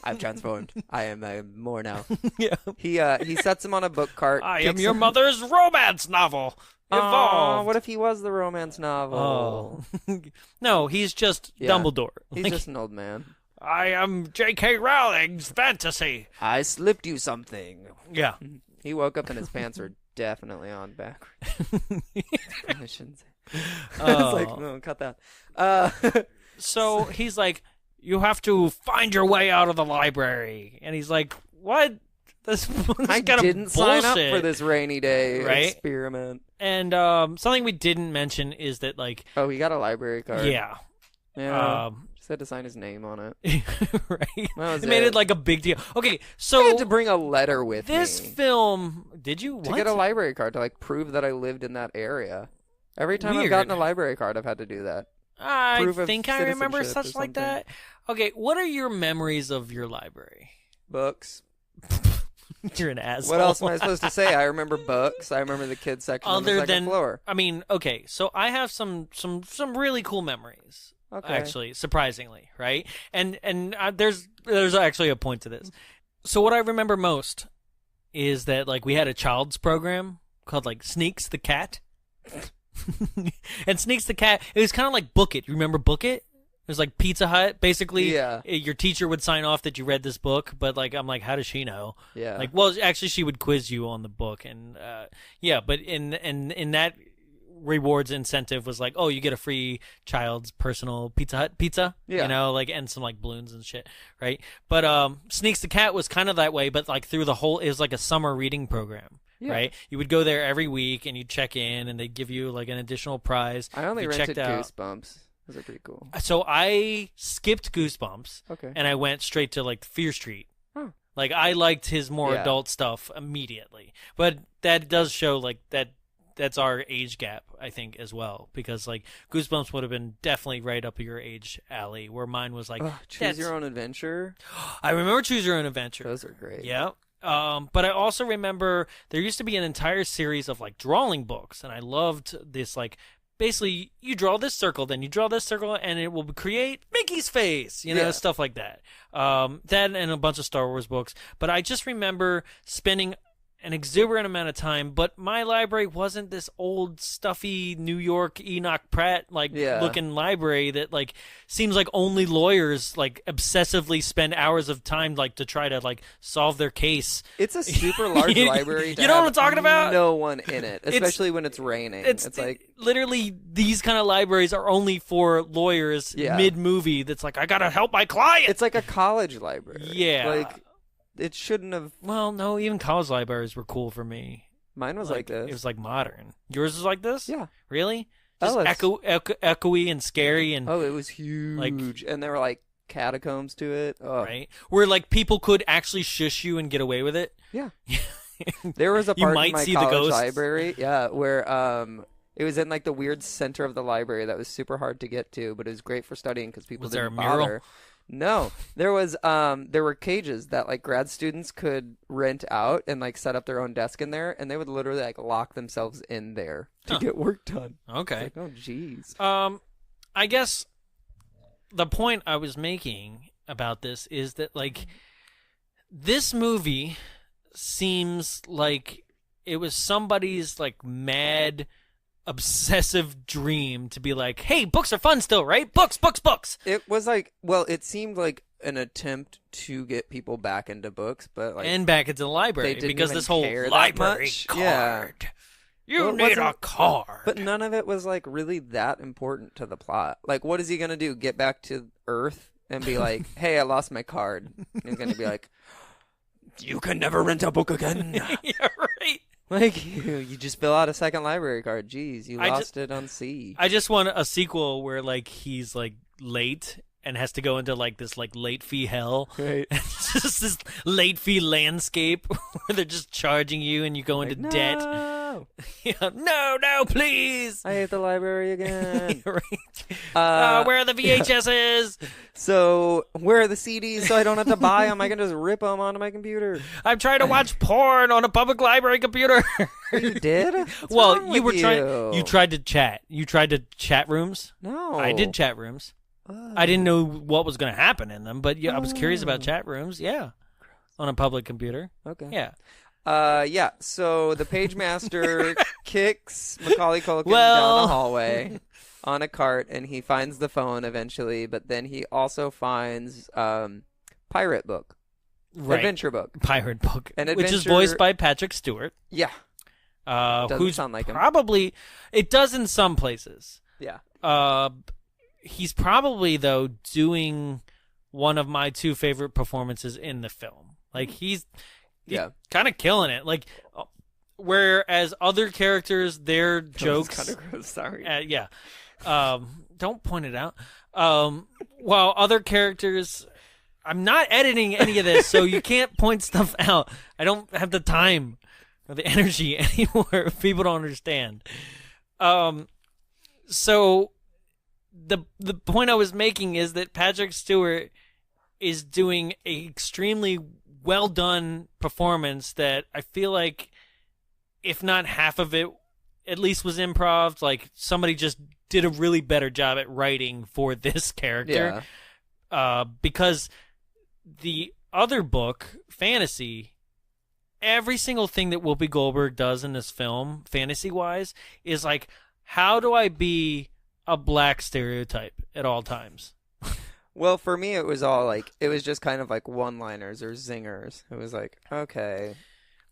I've transformed. I am more now. Yeah. He sets him on a book cart. I am your mother's romance novel. Evolved. What if he was the romance novel? Oh. No, he's just Dumbledore. He's just an old man. I am J.K. Rowling's fantasy. I slipped you something. Yeah. He woke up and his pants were definitely on backwards. I shouldn't say. It's like, no, cut that. So he's like, you have to find your way out of the library. And he's like, what? I didn't sign up for this rainy day experiment. And something we didn't mention is that, like... Oh, he got a library card. Yeah. Just had to sign his name on it. Right? That It made it like a big deal. Okay, so... I had to bring a letter with me. This film... Did you? What? To get a library card, to like prove that I lived in that area. Every time I've gotten a library card, I've had to do that. I think I remember such like that. Okay, what are your memories of your library? Books. You're an asshole. What else am I supposed to say? I remember books. I remember the kids section on the second floor. I mean, okay, so I have some really cool memories. Okay. Actually, surprisingly, right? And there's actually a point to this. So what I remember most is that like we had a child's program called like Sneaks the Cat. And Sneaks the Cat, it was kind of like Book It. You remember Book It? It was like Pizza Hut. Basically, your teacher would sign off that you read this book, but like I'm like, how does she know? Yeah. Like, well, actually, she would quiz you on the book, and but in that rewards incentive was like, oh, you get a free child's personal Pizza Hut pizza, you know, like, and some like balloons and shit, right? But Sneaks the Cat was kind of that way, but like through the whole, it was like a summer reading program. Yeah. Right, you would go there every week, and you'd check in, and they'd give you like an additional prize. I only rented Goosebumps. Those are pretty cool. So I skipped Goosebumps, okay, and I went straight to like Fear Street. Huh. Like I liked his more adult stuff immediately, but that does show like that's our age gap, I think, as well, because like Goosebumps would have been definitely right up your age alley, where mine was like Choose Your Own Adventure. I remember Choose Your Own Adventure. Those are great. Yeah. But I also remember there used to be an entire series of like drawing books, and I loved this. Like, basically, you draw this circle, then you draw this circle, and it will create Mickey's face, you know, stuff like that. That and a bunch of Star Wars books. But I just remember spending an exuberant amount of time, but my library wasn't this old, stuffy New York Enoch Pratt looking library that like seems like only lawyers like obsessively spend hours of time like to try to like solve their case. It's a super large library. You know what I'm talking about? No one in it, especially when it's raining. It's like literally these kind of libraries are only for lawyers mid-movie. That's like, I gotta help my client. It's like a college library. Yeah, like. It shouldn't have... Well, no, even college libraries were cool for me. Mine was like this. It was like modern. Yours was like this? Yeah. Really? Just echoey and scary and... Oh, it was huge. And there were like catacombs to it. Oh. Right? Where like people could actually shush you and get away with it? Yeah. There was a part in my college library, where it was in like the weird center of the library that was super hard to get to, but it was great for studying because people didn't bother. Was there a mural? No, there were cages that like grad students could rent out and like set up their own desk in there, and they would literally like lock themselves in there to get work done. Okay. Like, oh, jeez. I guess the point I was making about this is that like this movie seems like it was somebody's like mad obsessive dream to be like, hey, books are fun still, right? Books. It was like, well, it seemed like an attempt to get people back into books, but like, and back into the library, because this whole library card. You need a card. But none of it was like really that important to the plot. Like, what is he gonna do? Get back to Earth and be like, hey, I lost my card. And he's gonna be like, you can never rent a book again. Yeah, right. Like, you just fill out a second library card. Jeez, you lost it on sea. I just want a sequel where, like, he's, like, late and has to go into, like, this, like, late fee hell. Right. It's just this late fee landscape where they're just charging you and you go into debt. Yeah, no, please. I hate the library again. Right. Where are the VHSs? So, where are the CDs so I don't have to buy them? I can just rip them onto my computer. I'm trying to watch porn on a public library computer. You did? Well, you were trying. You tried to chat. You tried to chat rooms. No. I did chat rooms. I didn't know what was going to happen in them, but yeah, I was curious about chat rooms. Yeah. On a public computer. Okay. Yeah. So the Pagemaster kicks Macaulay Culkin down the hallway on a cart, and he finds the phone eventually, but then he also finds pirate book. Adventure book. Pirate book. An which is adventure- voiced by Patrick Stewart. Yeah. Who's sound like him. probably... It does in some places. Yeah. He's probably, though, doing one of my two favorite performances in the film. Like, he's kind of killing it. Like, whereas other characters, their jokes... Kind of gross, sorry. Yeah. Don't point it out. While other characters... I'm not editing any of this, so you can't point stuff out. I don't have the time or the energy anymore if people don't understand. So the point I was making is that Patrick Stewart is doing an extremely well done performance that I feel like, if not half of it, at least was improv. Like, somebody just did a really better job at writing for this character. Yeah. Because the other book, Fantasy, every single thing that Whoopi Goldberg does in this film, fantasy-wise, is like, how do I be a black stereotype at all times? Well, for me, it was all like, it was just kind of like one-liners or zingers. It was like, okay,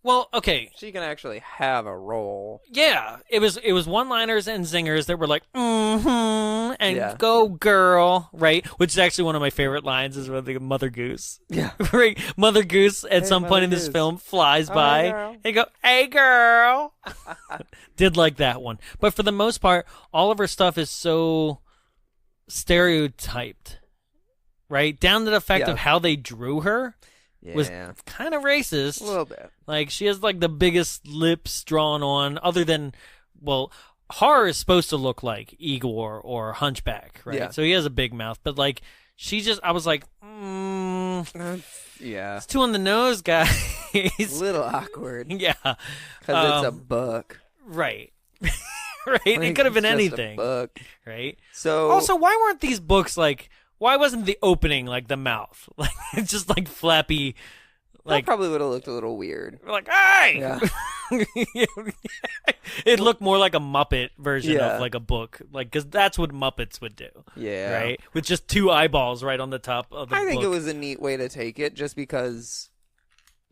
Well, okay. she can actually have a role. Yeah, it was one-liners and zingers that were like, and Yeah. go girl, right? Which is actually one of my favorite lines is when the Mother Goose. Yeah. Right? Mother Goose at Hey, some point Mother in this Goose. film flies Hi, by girl. and go, hey girl. Did like that one. But for the most part, all of her stuff is so stereotyped, right? Down to the fact Yeah. of how they drew her was Yeah. kind of racist. A little bit. Like, she has, like, the biggest lips drawn on, other than, well, horror is supposed to look like Igor or Hunchback, right? Yeah. So he has a big mouth, but, like, I was like, Yeah. it's too on the nose, guys. A little awkward. Yeah. Because it's a book. Right. Right? Like, It could have been it's just a anything, book. right? So Also, why weren't these books, like, why wasn't the opening, like, the mouth? Like, it's just, like, flappy, that like, probably would have looked a little weird. like, hey! Yeah. It looked more like a Muppet version Yeah. of like a book, like, because that's what Muppets would do, Yeah. right? With just two eyeballs right on the top of the I think book. it was a neat way to take it, just because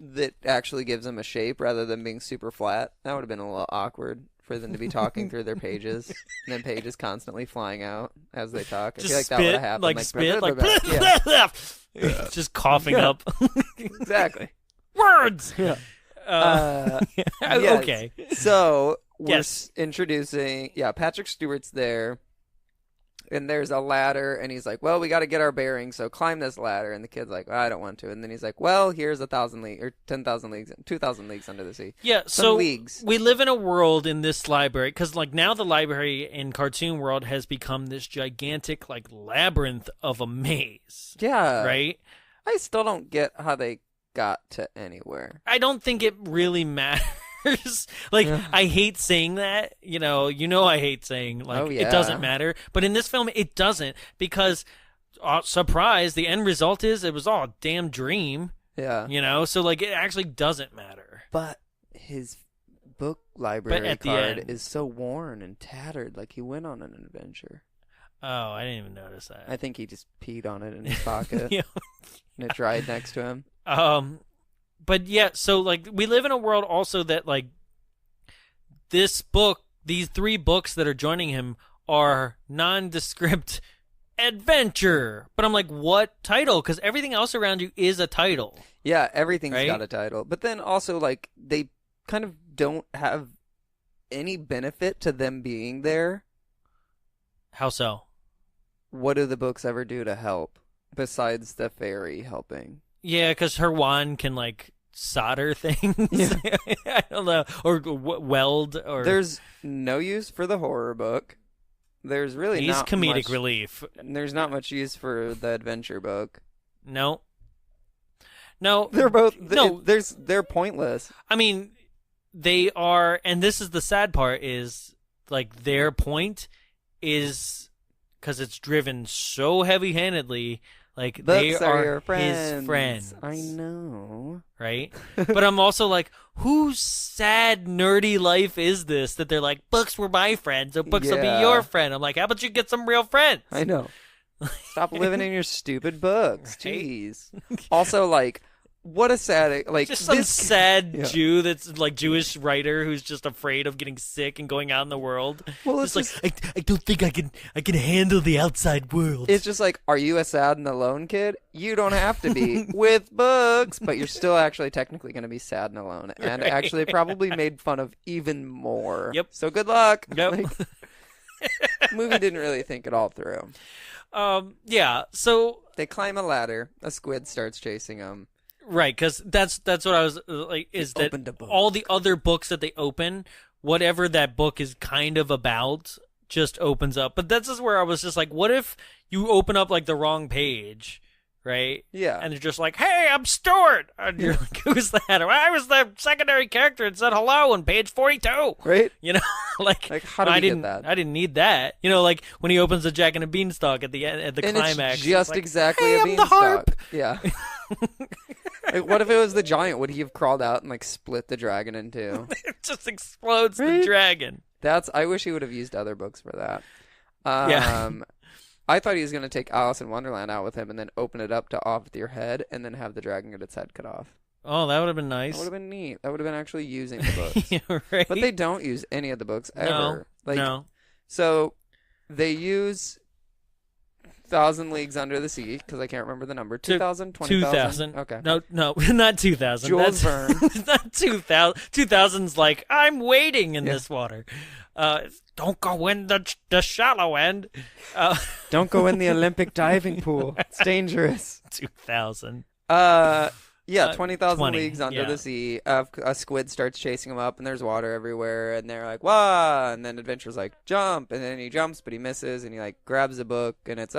that actually gives them a shape rather than being super flat. That would have been a little awkward for them to be talking through their pages, and then pages constantly flying out as they talk. I just feel like spit, that would have happened. like spit, like yeah, just coughing Yeah. up exactly. words. Yeah. Yes. Okay. So we're Yes. introducing, Patrick Stewart's there, and there's a ladder, and he's like, well, we got to get our bearings, so climb this ladder. And the kid's like, I don't want to. And then he's like, well, here's 1,000 leagues, or 10,000 leagues, 2,000 leagues under the sea. Yeah, Some so leagues. we live in a world in this library, because like now the library in Cartoon World has become this gigantic like labyrinth of a maze, Yeah. right? I still don't get how they got to anywhere. I don't think it really matters. Like, I hate saying that. You know I hate saying, like, Oh, it yeah. doesn't matter. But in this film, it doesn't, because, surprise, the end result is it was all a damn dream, Yeah. So, like, it actually doesn't matter. But his book library at the card end- is so worn and tattered, like he went on an adventure. Oh, I didn't even notice that. I think he just peed on it in his pocket, Yeah. and it dried next to him. But yeah, so like we live in a world also that like this book, these three books that are joining him are nondescript adventure. But I'm like, what title? Because everything else around you is a title. Yeah, everything's Right? got a title. But then also, like, they kind of don't have any benefit to them being there. How so? What do the books ever do to help, besides the fairy helping? Yeah, because her wand can like solder things. Yeah. I don't know, or weld, or There's no use for the horror book. There's really he's not comedic much, relief. There's not much use for the adventure book. No, They're both No. they're pointless. I mean, they are, and this is the sad part, is like their point is because it's driven so heavy-handedly, like they Books are your his friends. I know. Right? But I'm also like, whose sad, nerdy life is this that they're like, books were my friends, so books will be Yeah. your friend? I'm like, how about you get some real friends? I know. Stop living in your stupid books. Right? Jeez. Also, like, what a sad, like, Just some sad yeah. Jew that's like Jewish writer who's just afraid of getting sick and going out in the world. Well, it's just like I don't think I can handle the outside world. It's just like, are you a sad and alone kid? You don't have to be with books, but you're still actually technically going to be sad and alone, and actually probably made fun of even more. Yep. So good luck. Yep. Like, movie didn't really think it all through. Yeah. So they climb a ladder. A squid starts chasing them. Right, because that's what I was like. Is that all the other books that they open, whatever that book is kind of about, just opens up. But that's just where I was just like, what if you open up like the wrong page, right? Yeah. And they're just like, "Hey, I'm Stewart," and you're like, "Who's that?" Or, "I was the secondary character and said hello on page 42." Right? You know, like how did we get that? I didn't need that. You know, like when he opens the Jack and a Beanstalk at the end, at the and climax, it's just like, exactly "Hey, a I'm the harp." beanstalk. Yeah. Like, what if it was the giant? Would he have crawled out and like split the dragon in two? It just explodes Right? the dragon. I wish he would have used other books for that. Yeah. I thought he was going to take Alice in Wonderland out with him and then open it up to off with your head and then have the dragon get its head cut off. Oh, that would have been nice. That would have been neat. That would have been actually using the books. Yeah, right. But they don't use any of the books ever. No. So they use 1,000 Leagues Under the Sea, because I can't remember the number. 2,000? 20,000? 2,000. Okay. No, not 2,000. Jules Verne. It's not 2,000. 2,000's like, I'm waiting in this water. Don't go in the shallow end. Don't go in the Olympic diving pool. It's dangerous. 2,000. Yeah, 20,000 20, Leagues Under yeah. the Sea. A squid starts chasing him up, and there's water everywhere, and they're like, "Wah!" And then Adventure's like, "Jump!" And then he jumps, but he misses, and he like grabs a book, and it's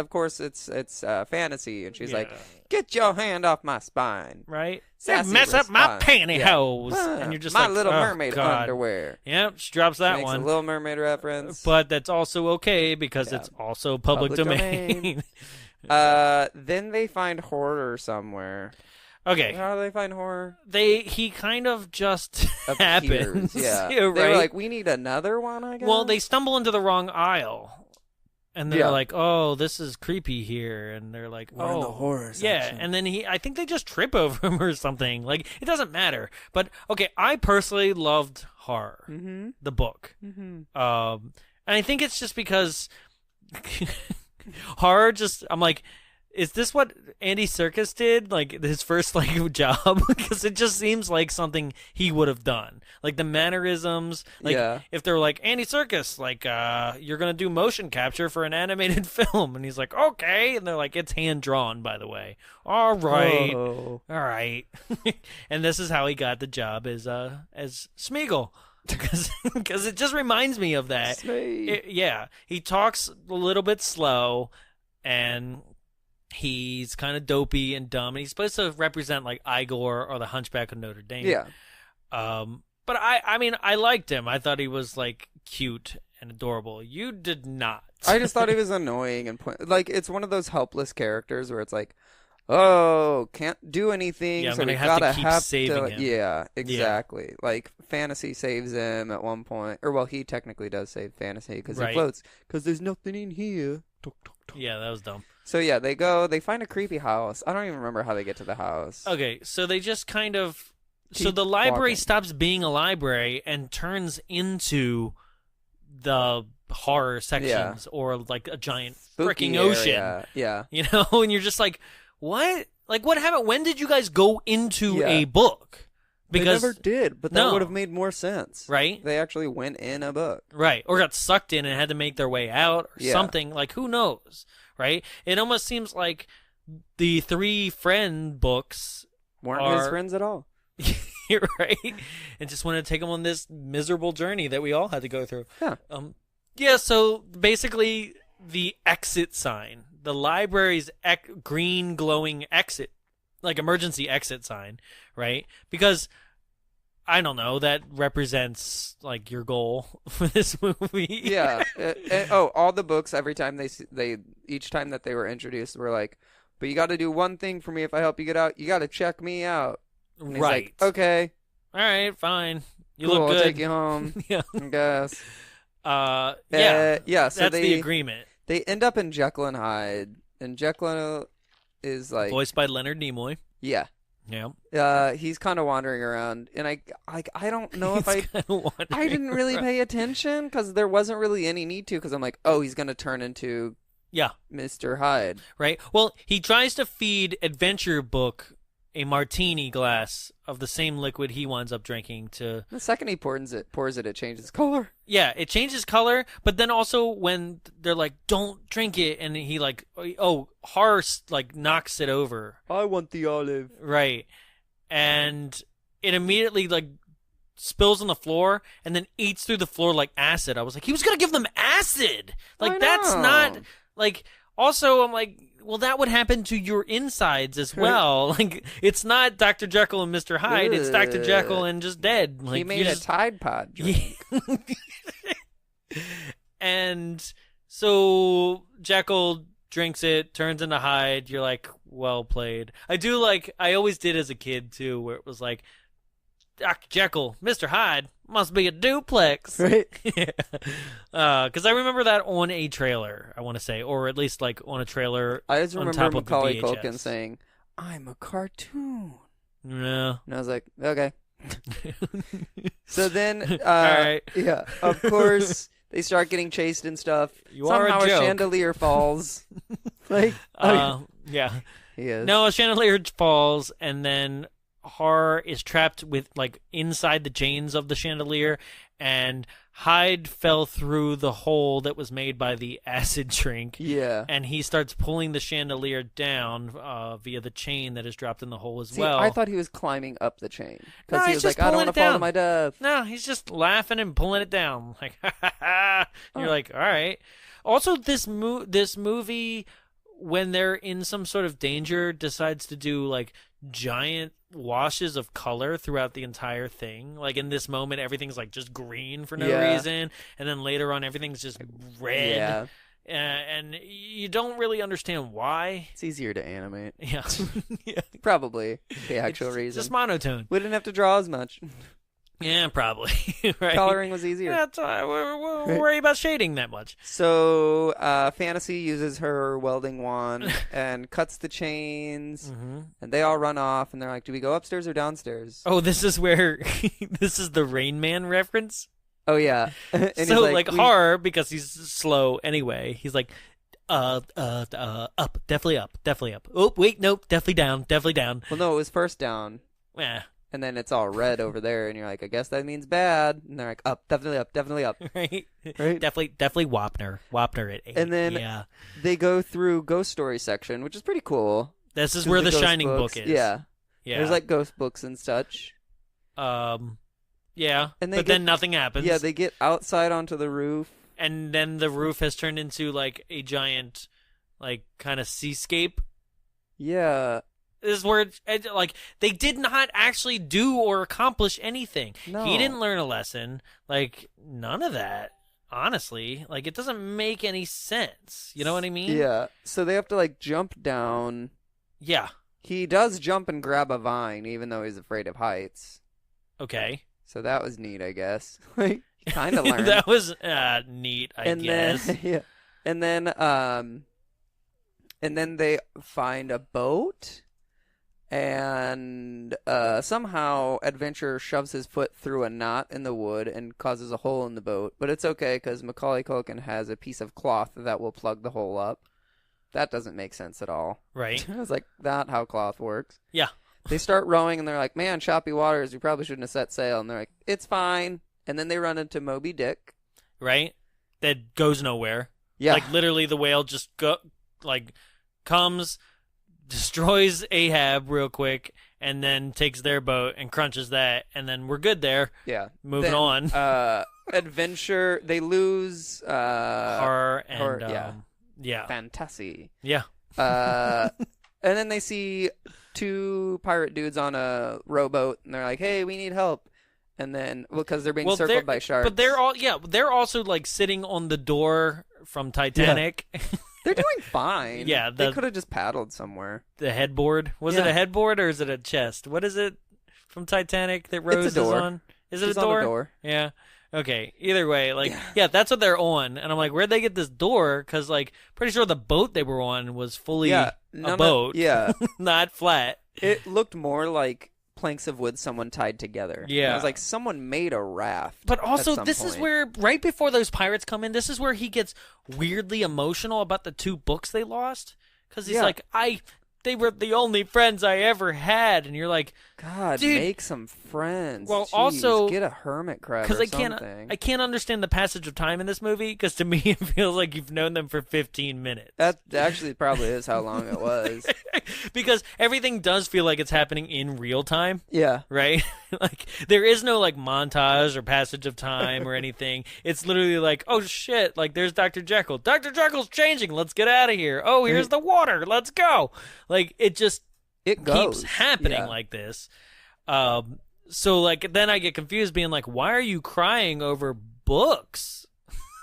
fantasy, and she's like, "Get your hand off my spine!" Right? Sassy Mess up my response. pantyhose. Yeah. And you're just my like, Little oh, Mermaid God. underwear. Yep, she drops that Makes one. a Little Mermaid reference. But that's also okay because it's also public domain. Then they find horror somewhere. Okay. How do they find horror? He kind of just happens. Yeah. Right? They were like, we need another one, I guess? Well, they stumble into the wrong aisle. And they're Yeah. like, oh, this is creepy here. And they're like, We're in the horror yeah. section. And then I think they just trip over him or something. Like, it doesn't matter. But, okay, I personally loved horror, the book. And I think it's just because horror I'm like, is this what Andy Serkis did? Like his first job? Because it just seems like something he would have done. Like the mannerisms. Like if they're like, Andy Serkis, like you're gonna do motion capture for an animated film, and he's like, okay, and they're like, it's hand drawn, by the way. All right, all right. And this is how he got the job as Smeagol. Because it just reminds me of that. He talks a little bit slow, and he's kind of dopey and dumb, and he's supposed to represent like Igor or the Hunchback of Notre Dame. Yeah. But I mean, I liked him. I thought he was like cute and adorable. You did not. I just thought he was annoying and like it's one of those helpless characters where it's like, oh, can't do anything. Yeah, I'm so gonna we have gotta to keep saving him. Yeah, exactly. Yeah. Like fantasy saves him at one point, or well, he technically does save fantasy because he floats because there's nothing in here. Yeah, that was dumb. So yeah, they find a creepy house. I don't even remember how they get to the house. Okay, so they just kind of so the library stops being a library and turns into the horror sections or like a giant freaking ocean. Yeah. You know, and you're just like, what? Like what happened? When did you guys go into a book? Because they never did, but that would have made more sense. Right? They actually went in a book. Right. Or got sucked in and had to make their way out or something. Like, who knows? Right? It almost seems like the 3 friend books weren't his friends at all. You're right. And just wanted to take them on this miserable journey that we all had to go through. Yeah. So basically the exit sign, the library's green glowing exit, like emergency exit sign, right? Because I don't know, that represents like your goal for this movie. Yeah. All the books every time each time that they were introduced were like, but you got to do one thing for me if I help you get out. You got to check me out. And he's like, okay. All right, fine. You cool, look good. I'll take you home. Yeah. I guess. Yeah. So that's the agreement. They end up in Jekyll and Hyde, and Jekyll is like voiced by Leonard Nimoy. Yeah. Yeah. He's kind of wandering around, and I don't know if I didn't really pay attention because there wasn't really any need to, because I'm like, oh, he's gonna turn into Mr. Hyde, right? Well, he tries to feed Adventure Book a martini glass of the same liquid he winds up drinking. To the second he pours it, it changes color. Yeah, it changes color, but then also when they're like, don't drink it, and he like, oh, Harsh like knocks it over. I want the olive. Right. And it immediately like spills on the floor and then eats through the floor like acid. I was like, he was going to give them acid. Like, that's not like, also I'm like, well, that would happen to your insides as well. Like, it's not Dr. Jekyll and Mr. Hyde. It's Dr. Jekyll and just dead. Like, he made a Tide Pod drink. And so Jekyll drinks it, turns into Hyde. You're like, well played. I always did as a kid, too, where it was like, Dr. Jekyll, Mr. Hyde, must be a duplex. Right. Because I remember that on a trailer, I want to say, or at least like on a trailer. I just remember on top Macaulay of the VHS. Culkin saying, I'm a cartoon. No. And I was like, okay. So then, All right. Yeah, of course, they start getting chased and stuff. You Somehow are a joke. chandelier falls. Like, yeah. he is. No, a chandelier falls, and then Har is trapped with like inside the chains of the chandelier, and Hyde fell through the hole that was made by the acid drink. Yeah. And he starts pulling the chandelier down via the chain that is dropped in the hole as See, well. I thought he was climbing up the chain. Because No, he he's was just like, I don't pulling want it to fall to down. my death. No, he's just laughing and pulling it down. Like, ha ha ha. You're like, all right. Also, this movie, when they're in some sort of danger, decides to do like giant washes of color throughout the entire thing. Like in this moment, everything's like just green for no reason, and then later on, everything's just red. Yeah. And you don't really understand why. It's easier to animate. Yeah, yeah. Probably the actual It's reason. just monotone. We didn't have to draw as much. Yeah, probably. Right. Coloring was easier. Yeah, we'll worry about shading that much. So, Fantasy uses her welding wand and cuts the chains, and they all run off, and they're like, do we go upstairs or downstairs? Oh, this is where this is the Rain Man reference. Oh, yeah. And he's So, like Har, because he's slow anyway, he's like, up, definitely up. Oh, wait, nope, definitely down. Well, no, it was first down. Yeah. And then it's all red over there, and you're like, I guess that means bad. And they're like, up, definitely up. Right? Right? Definitely Wapner at 8. And then they go through Ghost Story section, which is pretty cool. This is where the Ghost Shining books. book is. Yeah. Yeah. There's like ghost books and such. Yeah. And But then nothing happens. Yeah, they get outside onto the roof. And then the roof has turned into like a giant, like kind of seascape. Yeah. This is where like they did not actually do or accomplish anything. No. He didn't learn a lesson. Like none of that. Honestly, like it doesn't make any sense. You know what I mean? Yeah. So they have to like jump down. Yeah. He does jump and grab a vine, even though he's afraid of heights. Okay. So that was neat, I guess. Like he kind of learned. That was neat, I guess. Then, yeah. And then they find a boat. And somehow Adventure shoves his foot through a knot in the wood and causes a hole in the boat. But it's okay because Macaulay Culkin has a piece of cloth that will plug the hole up. That doesn't make sense at all. Right. I was like, that how cloth works. Yeah. They start rowing and they're like, man, choppy waters, we probably shouldn't have set sail. And they're like, it's fine. And then they run into Moby Dick. Right? That goes nowhere. Yeah. Like literally the whale just comes, destroys Ahab real quick, and then takes their boat and crunches that, and then we're good there. Yeah. Moving on. Adventure, they lose Har and yeah. Fantasy. Yeah. And then they see two pirate dudes on a rowboat, and they're like, hey, we need help. And then, because they're being circled by sharks. But they're also like sitting on the door from Titanic. Yeah. They're doing fine. Yeah. They could have just paddled somewhere. The headboard. Was it a headboard or is it a chest? What is it from Titanic that Rose is on? Is it She's a door? On a door. Yeah. Okay. Either way, that's what they're on. And I'm like, where'd they get this door? Because, like, pretty sure the boat they were on was fully a boat. Yeah. Not flat. It looked more like planks of wood someone tied together. Yeah. And I was like, someone made a raft. But also, at this some is point. where, right before those pirates come in, this is where he gets weirdly emotional about the 2 books they lost. Because he's like, they were the only friends I ever had. And you're like, God, dude, make some friends. Well, Jeez, also, get a hermit crab or something. I can't understand the passage of time in this movie, because to me it feels like you've known them for 15 minutes. That actually probably is how long it was. Because everything does feel like it's happening in real time. Yeah. Right? Like, there is no, like, montage or passage of time or anything. It's literally like, oh, shit, like, there's Dr. Jekyll. Dr. Jekyll's changing. Let's get out of here. Oh, here's the water. Let's go. Like, it just keeps happening like this. So, like, then I get confused being like, why are you crying over books?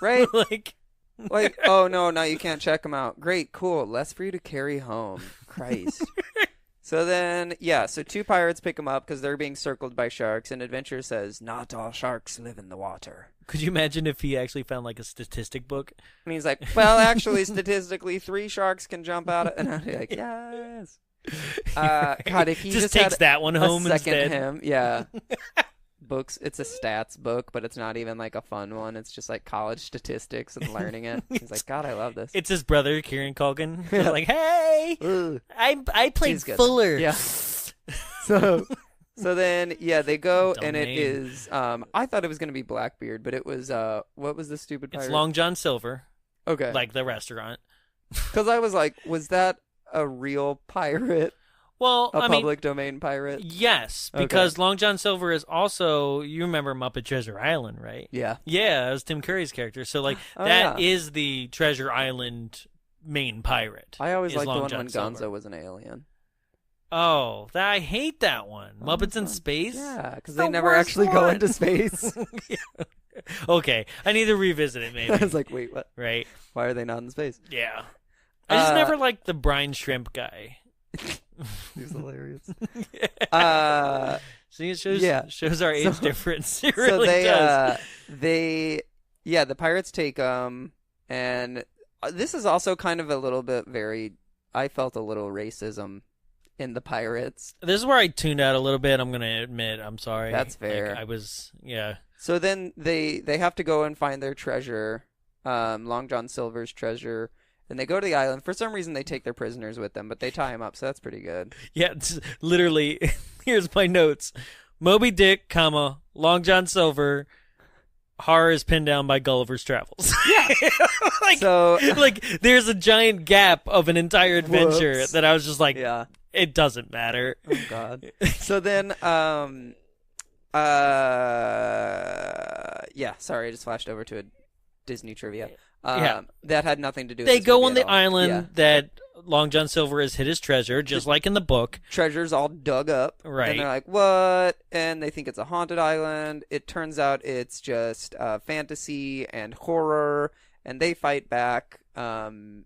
Right? like, oh, no, now you can't check them out. Great, cool. Less for you to carry home. Christ. So then, so 2 pirates pick them up because they're being circled by sharks, and Adventure says, not all sharks live in the water. Could you imagine if he actually found, like, a statistic book? And he's like, well, actually, statistically, 3 sharks can jump out of... And I'd be like, yes. God, if he just takes had that one home a second instead. him, yeah. Books, it's a stats book, but it's not even like a fun one. It's just like college statistics and learning it. He's like, God, I love this. It's his brother, Kieran Culkin. He's like, hey, I played Fuller. Yeah. So then, they go, and it is, I thought it was going to be Blackbeard, but it was, what was the stupid pirate? It's Long John Silver. Okay. Like the restaurant. Because I was like, was that a real pirate? Well, a public domain pirate? Yes, because Long John Silver is also, you remember Muppet Treasure Island, right? Yeah. Yeah, it was Tim Curry's character. So, like, that is the Treasure Island main pirate. I always liked the one John when Silver. Gonzo was an alien. Oh, I hate that one. Muppets in Space? Yeah, because they never actually go into space. Okay, I need to revisit it, maybe. I was like, wait, what? Right. Why are they not in space? Yeah. I just never liked the brine shrimp guy. He was hilarious. See, it shows our age difference. It really does. does. The pirates take and this is also kind of a little bit I felt a little racism in the pirates. This is where I tuned out a little bit. I'm going to admit. I'm sorry. That's fair. Like, I was, So then they have to go and find their treasure, Long John Silver's treasure. And they go to the island. For some reason, they take their prisoners with them, but they tie them up, so that's pretty good. Yeah, it's literally, here's my notes. Moby Dick, Long John Silver, horror is pinned down by Gulliver's Travels. Yeah. There's a giant gap of an entire adventure Whoops. that I was just like, Yeah. It doesn't matter. Oh, God. So then, sorry, I just flashed over to a Disney trivia. That had nothing to do with They this go movie on the at all. island that Long John Silver has hid his treasure, just like in the book. Treasure's all dug up. Right. And they're like, what? And they think it's a haunted island. It turns out it's just fantasy and horror, and they fight back.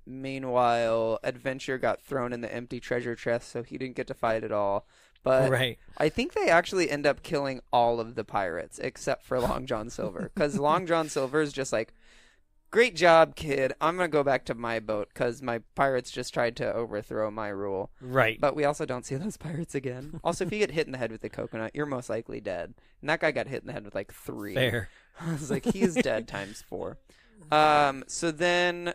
Meanwhile, Adventure got thrown in the empty treasure chest, so he didn't get to fight at all. But I think they actually end up killing all of the pirates, except for Long John Silver. Because Long John Silver is just like, great job, kid. I'm going to go back to my boat because my pirates just tried to overthrow my rule. Right. But we also don't see those pirates again. Also, if you get hit in the head with a coconut, you're most likely dead. And that guy got hit in the head with like 3. Fair. I was like, he is dead times 4. So then,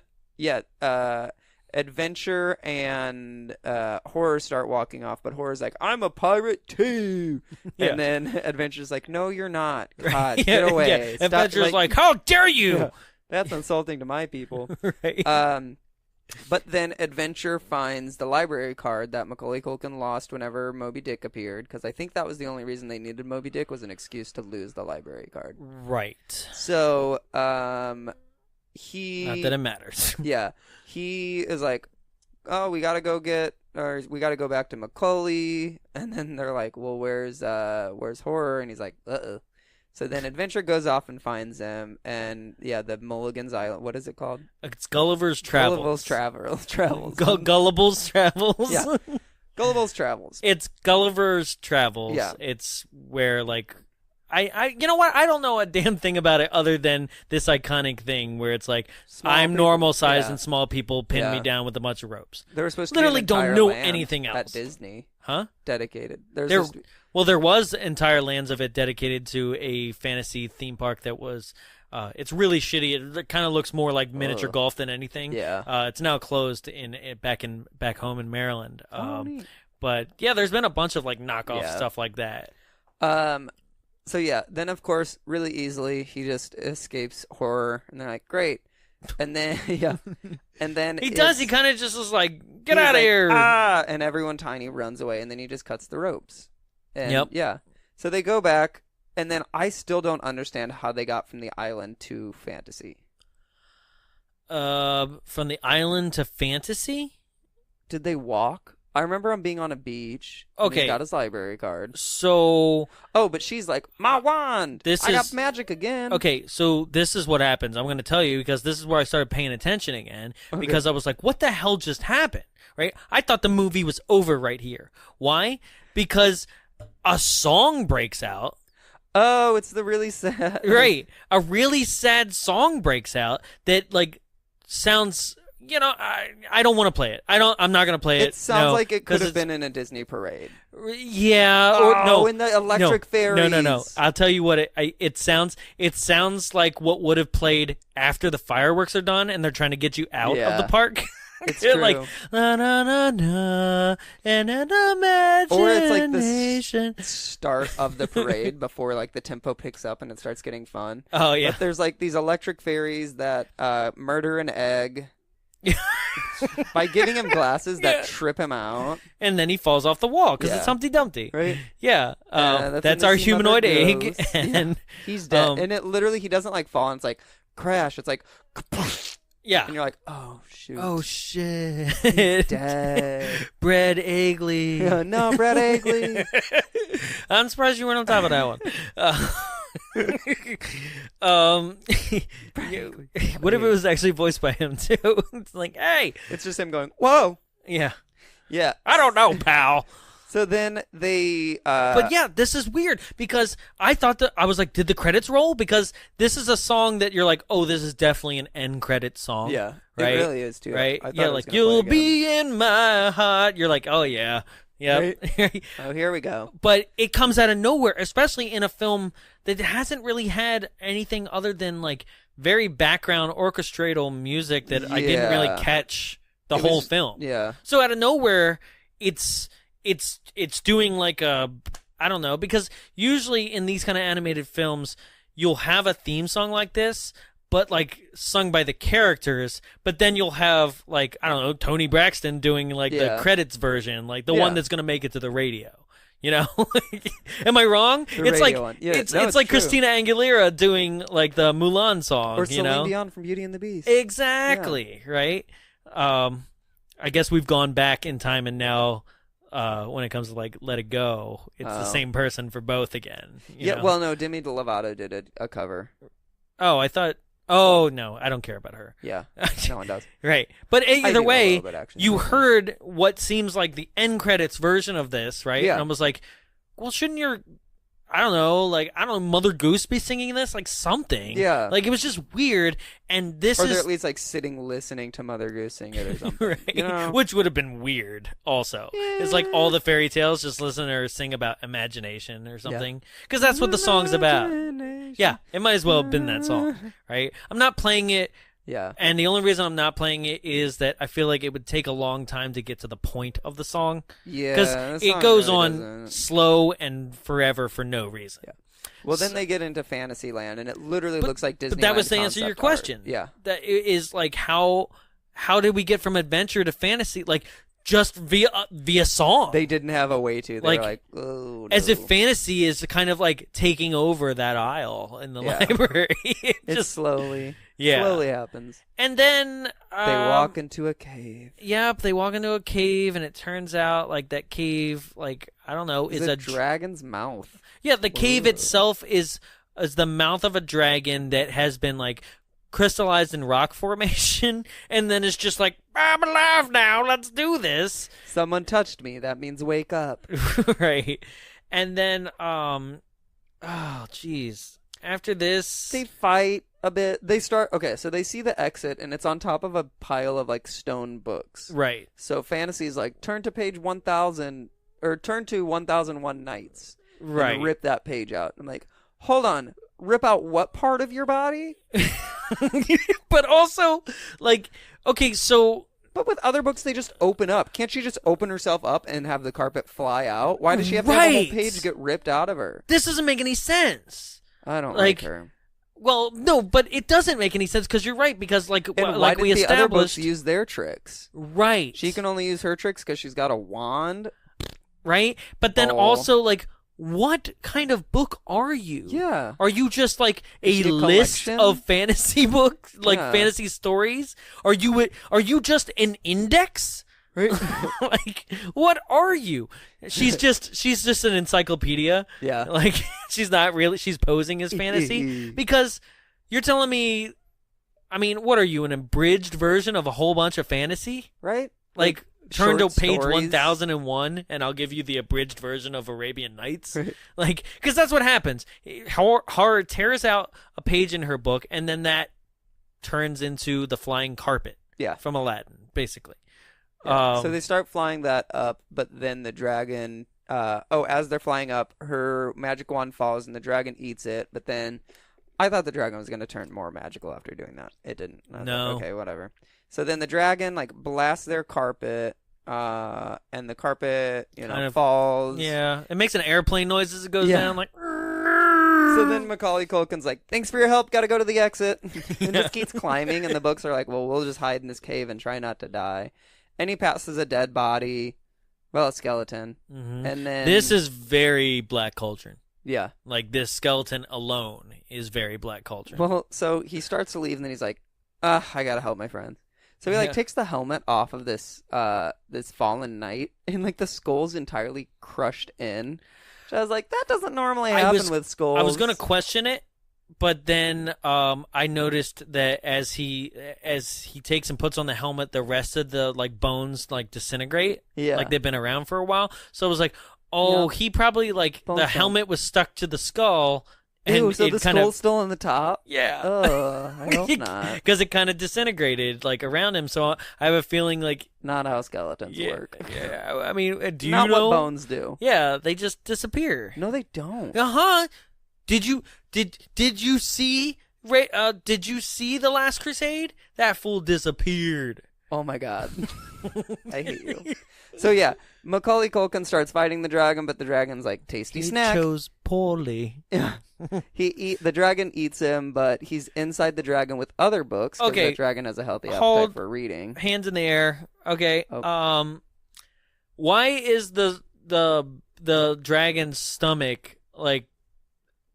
Adventure and Horror start walking off, but Horror's like, I'm a pirate too. Yeah. And then Adventure's like, no, you're not. God, get away. Yeah. Stop, Adventure's like, how dare you? Yeah. That's insulting to my people. Right. But then Adventure finds the library card that Macaulay Culkin lost whenever Moby Dick appeared, because I think that was the only reason they needed Moby Dick, was an excuse to lose the library card. Right. So, Not that it matters. Yeah. He is like, oh, we gotta go back to Macaulay. And then they're like, well, where's Horror? And he's like, uh-oh. So then Adventure goes off and finds him, and the Mulligan's Island. What is it called? It's Gulliver's Travels. Gulliver's Travels. Gullible's Travels. Yeah. Gulliver's Travels. It's Gulliver's Travels. Yeah. It's where you know what? I don't know a damn thing about it other than this iconic thing where it's like, Small I'm people- normal size yeah. and small people pin me Yeah. down with a bunch of ropes. There was supposed to Literally be an don't entire know land anything else. at Disney. Huh? Dedicated. There was entire lands of it dedicated to a fantasy theme park that was. It's really shitty. It kind of looks more like miniature golf than anything. Yeah. It's now closed back home in Maryland. Neat. But yeah, there's been a bunch of like knockoff Yeah. stuff like that. So yeah, then of course, really easily he just escapes horror, and they're like, great. And then and then He does. He kind of just is like, get he's out of like, here. Ah! And everyone tiny runs away, and then he just cuts the ropes. And Yep. Yeah. So they go back, and then I still don't understand how they got from the island to fantasy. From the island to fantasy. Did they walk? I remember him being on a beach. And Okay. he got his library card. So Oh, but she's like, my wand. I got is- magic again. okay, so this is what happens. I'm going to tell you because this is where I started paying attention again because I was like, what the hell just happened? Right? I thought the movie was over right here. Why? Because a song breaks out. Oh, it's the really sad. Right. A really sad song breaks out that like sounds, I don't want to play it. I'm not going to play it. It sounds like it could 'cause have it's- been in a Disney parade. Yeah, or no. in the electric fairies. No. I'll tell you what it sounds like what would have played after the fireworks are done and they're trying to get you out of the park. It's They're true. like na na na na and an imagination. Or it's like the start of the parade before like the tempo picks up and it starts getting fun. Oh yeah. But there's like these electric fairies that murder an egg by giving him glasses that trip him out. And then he falls off the wall because Yeah. it's Humpty Dumpty. Right? Yeah. That's That's when our the sea humanoid mother egg. goes. And He's dead. And it literally, he doesn't like fall and it's like crash. It's like, yeah. and you're like, oh shoot. Oh shit. Dead. Brad Egley. No, Brad Egley. I'm surprised you weren't on top of that one. What if it was actually voiced by him too? It's like, hey, It's just him going, whoa. yeah, Yeah. I don't know, pal. So then they. But yeah, this is weird because I thought that I was like, did the credits roll? Because this is a song that you're like, oh, this is definitely an end credit song. Yeah, right? it really is too. Right? I thought Yeah, it was like gonna you'll play again. be in my heart. You're like, oh yeah, yep. Oh, here we go. But it comes out of nowhere, especially in a film that hasn't really had anything other than like very background orchestral music that I didn't really Yeah. catch the It whole was- film. Yeah. So out of nowhere, it's doing like a, I don't know, because usually in these kind of animated films, you'll have a theme song like this, but like sung by the characters, but then you'll have like, I don't know, Tony Braxton doing like the Yeah. credits version, like the Yeah. one that's going to make it to the radio. You know, am I wrong? The It's like radio one. Yeah, it's no, it's like true. Christina Aguilera doing like the Mulan song, Or you Celine know? Dion from Beauty and the Beast. Exactly, right? I guess we've gone back in time and now when it comes to like Let It Go, it's the same person for both again. You know? Well, no, Demi Lovato did a cover. Oh, I thought. Oh no, I don't care about her. Yeah, no one does. Right, but I either do a way, little bit, actually. you heard what seems like the end credits version of this, right? Yeah. And I was like, well, shouldn't your, I don't know, Mother Goose be singing this, like something? Yeah. Like it was just weird, and this Or is they're at least like sitting listening to Mother Goose sing it or something. right, You know? which would have been weird. Also, it's like all the fairy tales, just listen to her sing about imagination or something, because that's what the song's about. Yeah, it might as well have been that song, right? I'm not playing it, Yeah. and the only reason I'm not playing it is that I feel like it would take a long time to get to the point of the song, Yeah. because that it song goes really on doesn't. slow and forever for no reason. Yeah. Well, then they get into Fantasyland, and it literally looks like Disneyland. But that was the answer to your concept art. question. Yeah. That is like how did we get from adventure to fantasy? Like just via song. They didn't have a way to. They Like, were like, oh, no. As if fantasy is kind of like taking over that aisle in the Yeah. library. It It just slowly yeah. happens. And then They walk into a cave. Yep, they walk into a cave, and it turns out like that cave, like I don't know, is a a dragon's mouth. Yeah, the cave itself is the mouth of a dragon that has been like crystallized in rock formation, and then it's just like, I'm alive now, let's do this. Someone touched me. That means wake up. Right. And then Oh, jeez. After this... They fight a bit. They start... Okay, so they see the exit, and it's on top of a pile of, like, stone books. Right. So Fantasy's like, turn to page 1000, or turn to 1001 Nights. Right. And rip that page out. I'm like, hold on. Rip out what part of your body? But also, like, okay, so... But with other books, they just open up. Can't she just open herself up and have the carpet fly out? Why does she have to have the whole page get ripped out of her? This doesn't make any sense. I don't like her. Well, no, but it doesn't make any sense because you're right. Because like we established, the other books use their tricks? Right. She can only use her tricks because she's got a wand. Right. But then also, like, what kind of book are you? Yeah. Are you just like a list of fantasy books, like fantasy stories? Are you just an index? Right. Like, what are you? She's just an encyclopedia. Yeah. Like, she's not really, she's posing as fantasy. Because you're telling me, I mean, what are you, an abridged version of a whole bunch of fantasy? Right. Like turn to page 1001 and I'll give you the abridged version of Arabian Nights. Right. Like, because that's what happens. Horror tears out a page in her book and then that turns into the flying carpet. Yeah. From Aladdin, basically. Yeah. So they start flying that up, but then the dragon, as they're flying up, her magic wand falls and the dragon eats it, but then I thought the dragon was going to turn more magical after doing that. It didn't. No. Okay, whatever. So then the dragon, like, blasts their carpet, and the carpet, kind of falls. Yeah. It makes an airplane noise as it goes down, like... So then Macaulay Culkin's like, thanks for your help, gotta go to the exit. And just keeps climbing, and the books are like, well, we'll just hide in this cave and try not to die. And he passes a dead body, a skeleton. Mm-hmm. And then... This is very black culture. Yeah. Like, this skeleton alone is very black culture. Well, so he starts to leave, and then he's like, I gotta help my friends. So he takes the helmet off of this this fallen knight, and like the skull's entirely crushed in. So I was like, that doesn't normally happen with skulls. I was gonna question it, but then I noticed that as he takes and puts on the helmet, the rest of the like bones like disintegrate. Yeah, like they've been around for a while. So I was like, he probably like the helmet was stuck to the skull. And so the skull's still on the top? Yeah. I hope not. Because it kind of disintegrated, like, around him, so I have a feeling, like... Not how skeletons work. Yeah, I mean, do you know? Not what bones do. Yeah, they just disappear. No, they don't. Uh-huh. Did you see... did you see The Last Crusade? That fool disappeared. Oh, my God. I hate you. So, yeah, Macaulay Culkin starts fighting the dragon, but the dragon's like, tasty snack. He chose poorly. Yeah. The dragon eats him, but he's inside the dragon with other books. Okay. The dragon has a healthy appetite for reading. Hands in the air. Okay. Oh. Why is the dragon's stomach like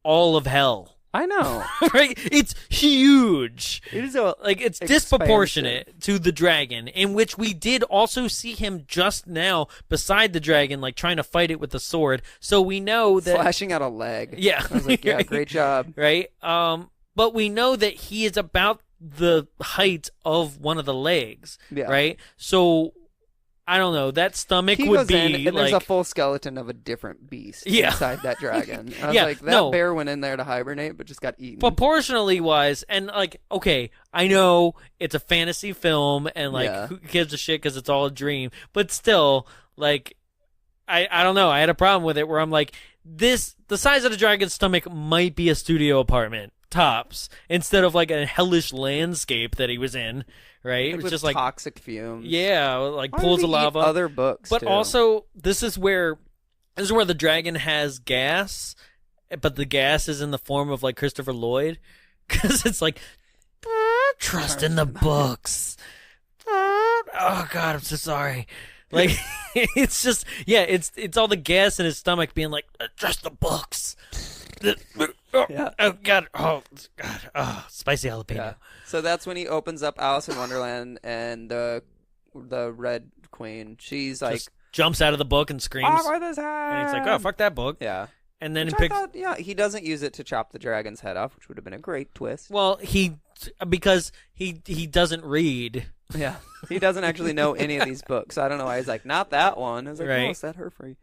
all of hell? I know. Right? It's huge. It is it's disproportionate to the dragon, in which we did also see him just now beside the dragon, like trying to fight it with the sword. So we know that slashing out a leg. Yeah. I was like, yeah, great job. Right? But we know that he is about the height of one of the legs. Yeah. Right? So I don't know. That stomach would be and there's a full skeleton of a different beast inside that dragon. I was like, that bear went in there to hibernate, but just got eaten. Proportionally wise, and like, okay, I know it's a fantasy film, and like, who gives a shit because it's all a dream, but still, like, I don't know. I had a problem with it where I'm like, the size of the dragon's stomach might be a studio apartment, tops, instead of like a hellish landscape that he was in. Right? It was just like toxic fumes. Yeah, like pools of lava. Other books, but also this is where the dragon has gas, but the gas is in the form of like Christopher Lloyd, because it's like trust in the books. Oh God, I'm so sorry. Like it's just it's all the gas in his stomach being like trust the books. Yeah. Oh God! Oh God! Oh, spicy jalapeno. Yeah. So that's when he opens up Alice in Wonderland, and the Red Queen, she's like just jumps out of the book and screams. And he's like, "Oh, fuck that book!" Yeah. And then he doesn't use it to chop the dragon's head off, which would have been a great twist. Well, because he doesn't read. Yeah, he doesn't actually know any of these books. So I don't know why he's like, not that one. I was like, right. No, set her free.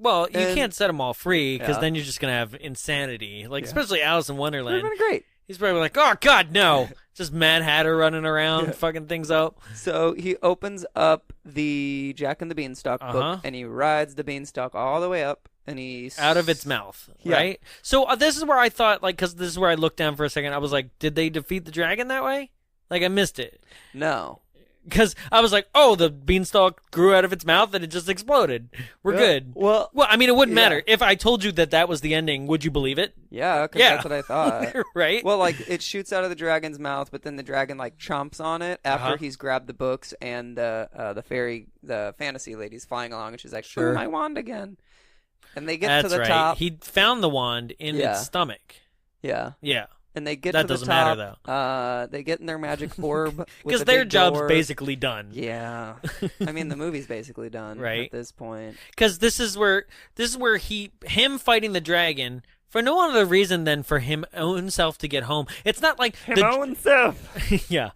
Well, you can't set them all free because Yeah. then you're just gonna have insanity. Like, Yeah. especially Alice in Wonderland. It would have been great. He's probably like, "Oh God, no!" Just Mad Hatter running around, fucking things up. So he opens up the Jack and the Beanstalk book, and he rides the beanstalk all the way up, and he's Out of its mouth, Yeah. right? So this is where I thought, like, because this is where I looked down for a second. I was like, did they defeat the dragon that way? Like, I missed it. No. Because I was like, oh, the beanstalk grew out of its mouth and it just exploded. We're good. Well, I mean, it wouldn't yeah. matter. If I told you that was the ending, would you believe it? Yeah, because Yeah. that's what I thought. Right? Well, like, it shoots out of the dragon's mouth, but then the dragon, like, chomps on it after he's grabbed the books, and the fantasy lady's flying along, and she's like, Sure. my wand again. And they get That's to the right. top. He found the wand in Yeah. its stomach. Yeah. Yeah. And they get That to the doesn't top. matter, though. They get in their magic orb. Because their job's basically done. Yeah. I mean, the movie's basically done Right. at this point. Because this is where him fighting the dragon for no other reason than for him own self to get home. It's not like own self. yeah.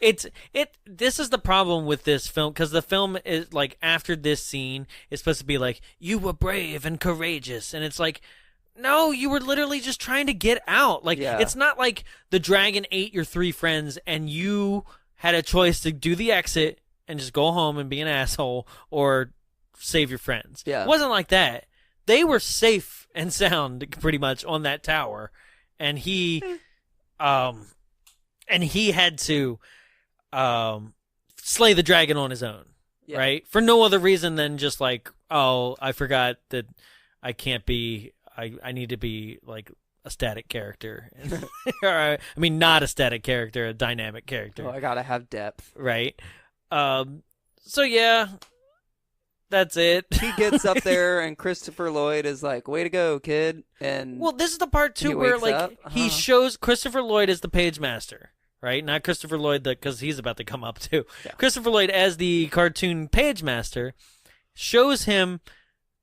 This is the problem with this film, because the film is like, after this scene is supposed to be like, you were brave and courageous, and it's like, no, you were literally just trying to get out. Like, Yeah. it's not like the dragon ate your 3 friends and you had a choice to do the exit and just go home and be an asshole or save your friends. Yeah. It wasn't like that. They were safe and sound pretty much on that tower, and he had to slay the dragon on his own. Yeah. Right? For no other reason than just like, oh, I forgot that I can't be, I need to be like a static character. I mean, not a static character, a dynamic character. Oh, I gotta have depth. Right? So yeah, that's it. He gets up there, and Christopher Lloyd is like, way to go, kid. And Well, this is the part He too where wakes like up? he shows Christopher Lloyd as the Pagemaster, right? Not Christopher Lloyd because he's about to come up too. Yeah. Christopher Lloyd as the cartoon Pagemaster shows him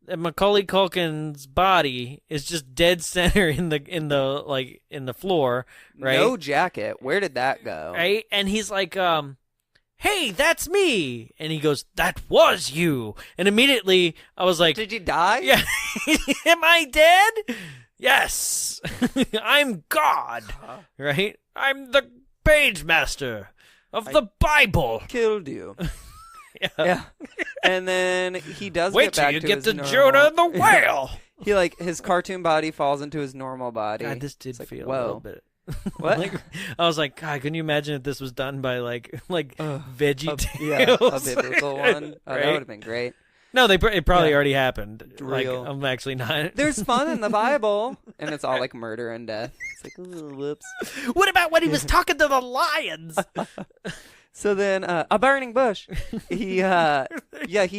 that Macaulay Culkin's body is just dead center in the floor, right? no jacket. Where did that go? Right? And he's like, hey, that's me. And he goes, that was you. And immediately I was like, Did you die? yeah. Am I dead? Yes. I'm God. Right? I'm the Pagemaster of the Bible. Killed you. Yeah. Yeah. And then he does Wait get till back you to get his to normal... Jonah the whale. He like his cartoon body falls into his normal body. God, this did It's like, feel a whoa. little bit. What? Like, I was like, God, can you imagine if this was done by like Veggie Yeah, a Tales? biblical one. Oh, Right? that would have been great. No, it probably Yeah. already happened. Like, Real. I'm actually not. There's fun in the Bible, and it's all like murder and death. It's like, ooh, whoops. What about when he was talking to the lions? So then, a burning bush. He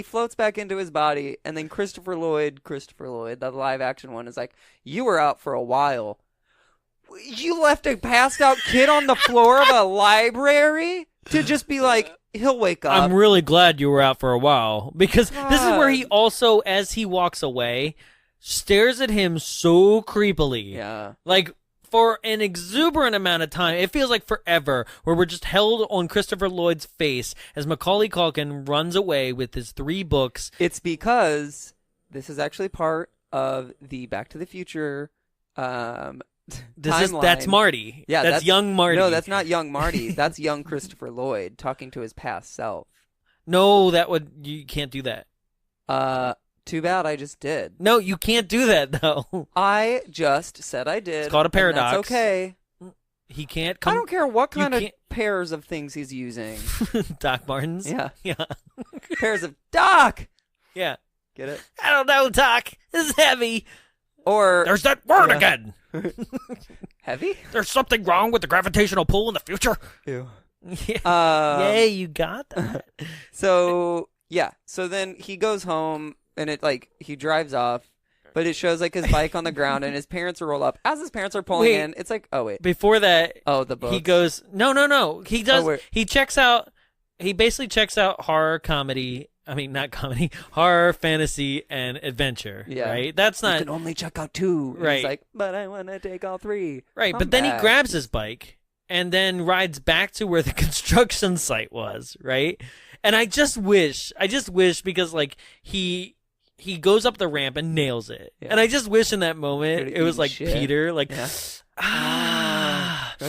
floats back into his body, and then Christopher Lloyd, the live action one, is like, you were out for a while. You left a passed out kid on the floor of a library to just be like, he'll wake up. I'm really glad you were out for a while, because this is where he God. also, as he walks away, stares at him so creepily. Yeah. Like, for an exuberant amount of time. It feels like forever, where we're just held on Christopher Lloyd's face as Macaulay Culkin runs away with his 3 books. It's because this is actually part of the Back to the Future timeline. That's Marty. Yeah, that's young Marty. No, that's not young Marty. That's young Christopher Lloyd talking to his past self. No, you can't do that. Too bad I just did. No, you can't do that though. I just said I did. It's called a and paradox. That's okay. He can't come. I don't care what you kind of can't- pairs of things he's using. Doc Martens. Yeah. Yeah. Pairs of Doc. Yeah. Get it? I don't know, Doc. This is heavy. Or There's that word Yeah. again. heavy? There's something wrong with the gravitational pull in the future. Ew. Yeah. Yeah. You got that. So yeah. So then he goes home, and he drives off, but it shows like his bike on the ground, and his parents roll up. As his parents are pulling Wait. in, it's like, oh wait, Before that, oh the book. he goes, no. He does. Oh, wait. He checks out. He basically checks out horror comedy. I mean, not comedy, horror, fantasy, and adventure. Yeah. Right. That's You not can only check out 2. And Right. He's like, but I want to take all 3. right. I'm But then he back. grabs his bike and then rides back to where the construction site was. Right. And I just wish because like he he goes up the ramp and nails it. Yeah. And I just wish in that moment Could've it was eaten like shit. Peter, like, Yeah. ah. Or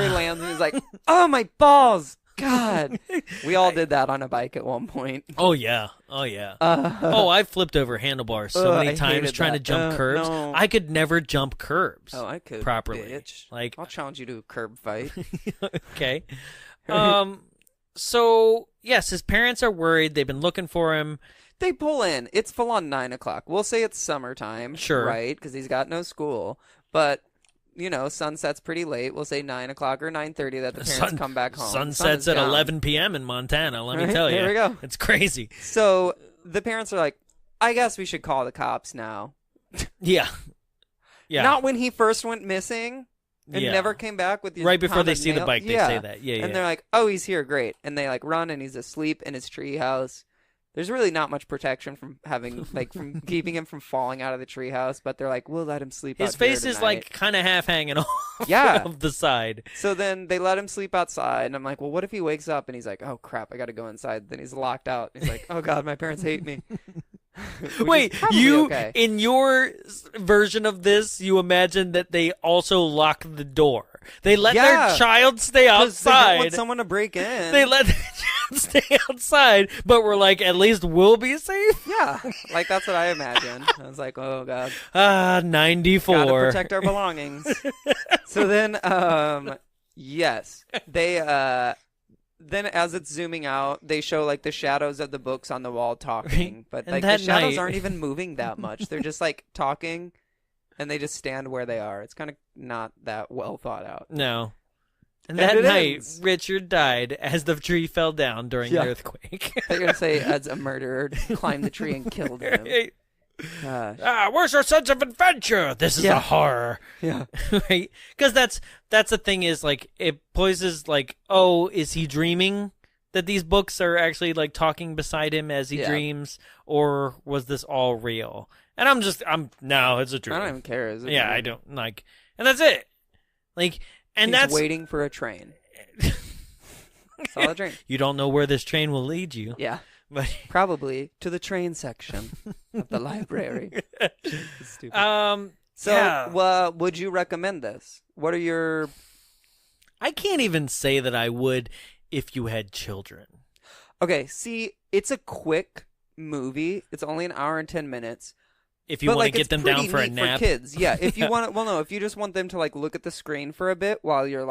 he lands and he's like, oh, my balls. God. We all did that on a bike at one point. Oh, yeah. I flipped over handlebars so many I times hated trying that. to jump curbs. No. I could never jump curbs Oh, I could. properly. Bitch. Like, I'll challenge you to a curb fight. okay. So, yes, his parents are worried. They've been looking for him. They pull in. It's full on 9 o'clock. We'll say it's summertime. Sure. Right? Because he's got no school. But, sunset's pretty late. We'll say 9 o'clock or 9:30 that the parents come back home. Sun The sets is at gone. 11 p.m. in Montana, let me Right? tell you. There we go. It's crazy. So the parents are like, I guess we should call the cops now. Yeah. Yeah. Not when he first went missing and Yeah. never came back with his Right before they pounded see the nail. bike, they Yeah. say that. Yeah, And they're like, oh, he's here, great. And they run and he's asleep in his treehouse. There's really not much protection from having from keeping him from falling out of the treehouse, but they're like, we'll let him sleep. His out here face is tonight. kind of half hanging off Yeah. of the side. So then they let him sleep outside, and I'm like, well, what if he wakes up and he's like, oh crap, I got to go inside. Then he's locked out. He's like, oh god, my parents hate me. Which Wait, is probably you okay. in your version of this, you imagine that they also lock the door. They let Yeah. their child stay 'Cause they don't outside. want someone to break in. They let their child stay outside, but we're like, at least we'll be safe. Yeah, that's what I imagined. I was like, oh god, 94. gotta protect our belongings. So then, yes, they then as it's zooming out, they show the shadows of the books on the wall talking, but And the that shadows night- aren't even moving that much. They're just talking, and they just stand where they are. It's kind of not that well thought out. No. And And that it night, ends. Richard died as the tree fell down during Yeah. the earthquake. They're gonna say as a murderer climbed the tree and killed him. Gosh. Where's our sense of adventure? This is Yeah. a horror. Yeah. Right? Because that's the thing is, it poses oh, is he dreaming that these books are actually, talking beside him as he Yeah. dreams? Or was this all real? And no, it's a dream. I don't even care. Is it Yeah, really? I don't, and that's it. And He's that's... waiting for a train. It's all a dream. You don't know where this train will lead you. Yeah. But... Probably to the train section of the library. Stupid. So, yeah. would you recommend this? What are your... I can't even say that I would if you had children. Okay, see, it's a quick movie. It's only an hour and 10 minutes. If you But, want to get it's them down pretty for a neat nap. for kids. Yeah, if you want to... Well, no, if you just want them to, look at the screen for a bit while you're,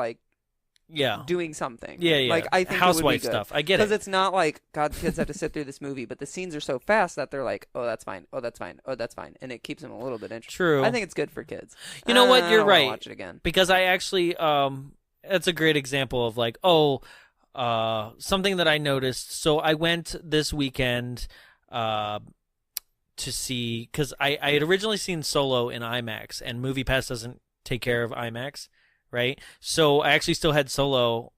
Yeah. doing something. Yeah. I think housewife it would be good. stuff. I get Because it. it's not God, kids have to sit through this movie, but the scenes are so fast that they're like, oh, that's fine. Oh, that's fine. Oh, that's fine. And it keeps them a little bit interested. True. I think it's good for kids. You know what? I You're don't wanna right. watch it again. Because I actually, that's a great example of something that I noticed. So I went this weekend to see, because I had originally seen Solo in IMAX, and MoviePass doesn't take care of IMAX, right? So I actually still had Solo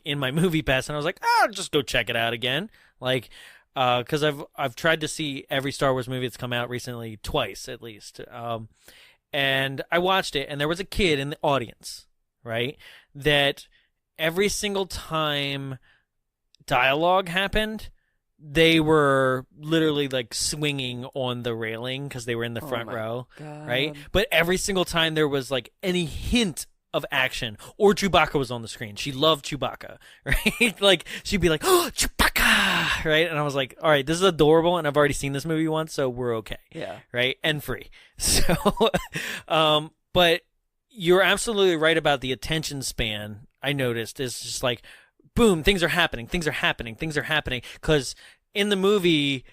in my MoviePass, and I was like, I'll just go check it out again, because I've tried to see every Star Wars movie that's come out recently twice at least, and I watched it, and there was a kid in the audience, right, that every single time dialogue happened, they were literally swinging on the railing because they were in the front my row, God. right? But every single time there was any hint of action, or Chewbacca was on the screen, she loved Chewbacca, right? She'd be like, oh, Chewbacca, right? And I was like, all right, this is adorable, and I've already seen this movie once, so we're okay. Yeah. Right? And free. So, but you're absolutely right about the attention span. I noticed is just boom, things are happening, because in the movie,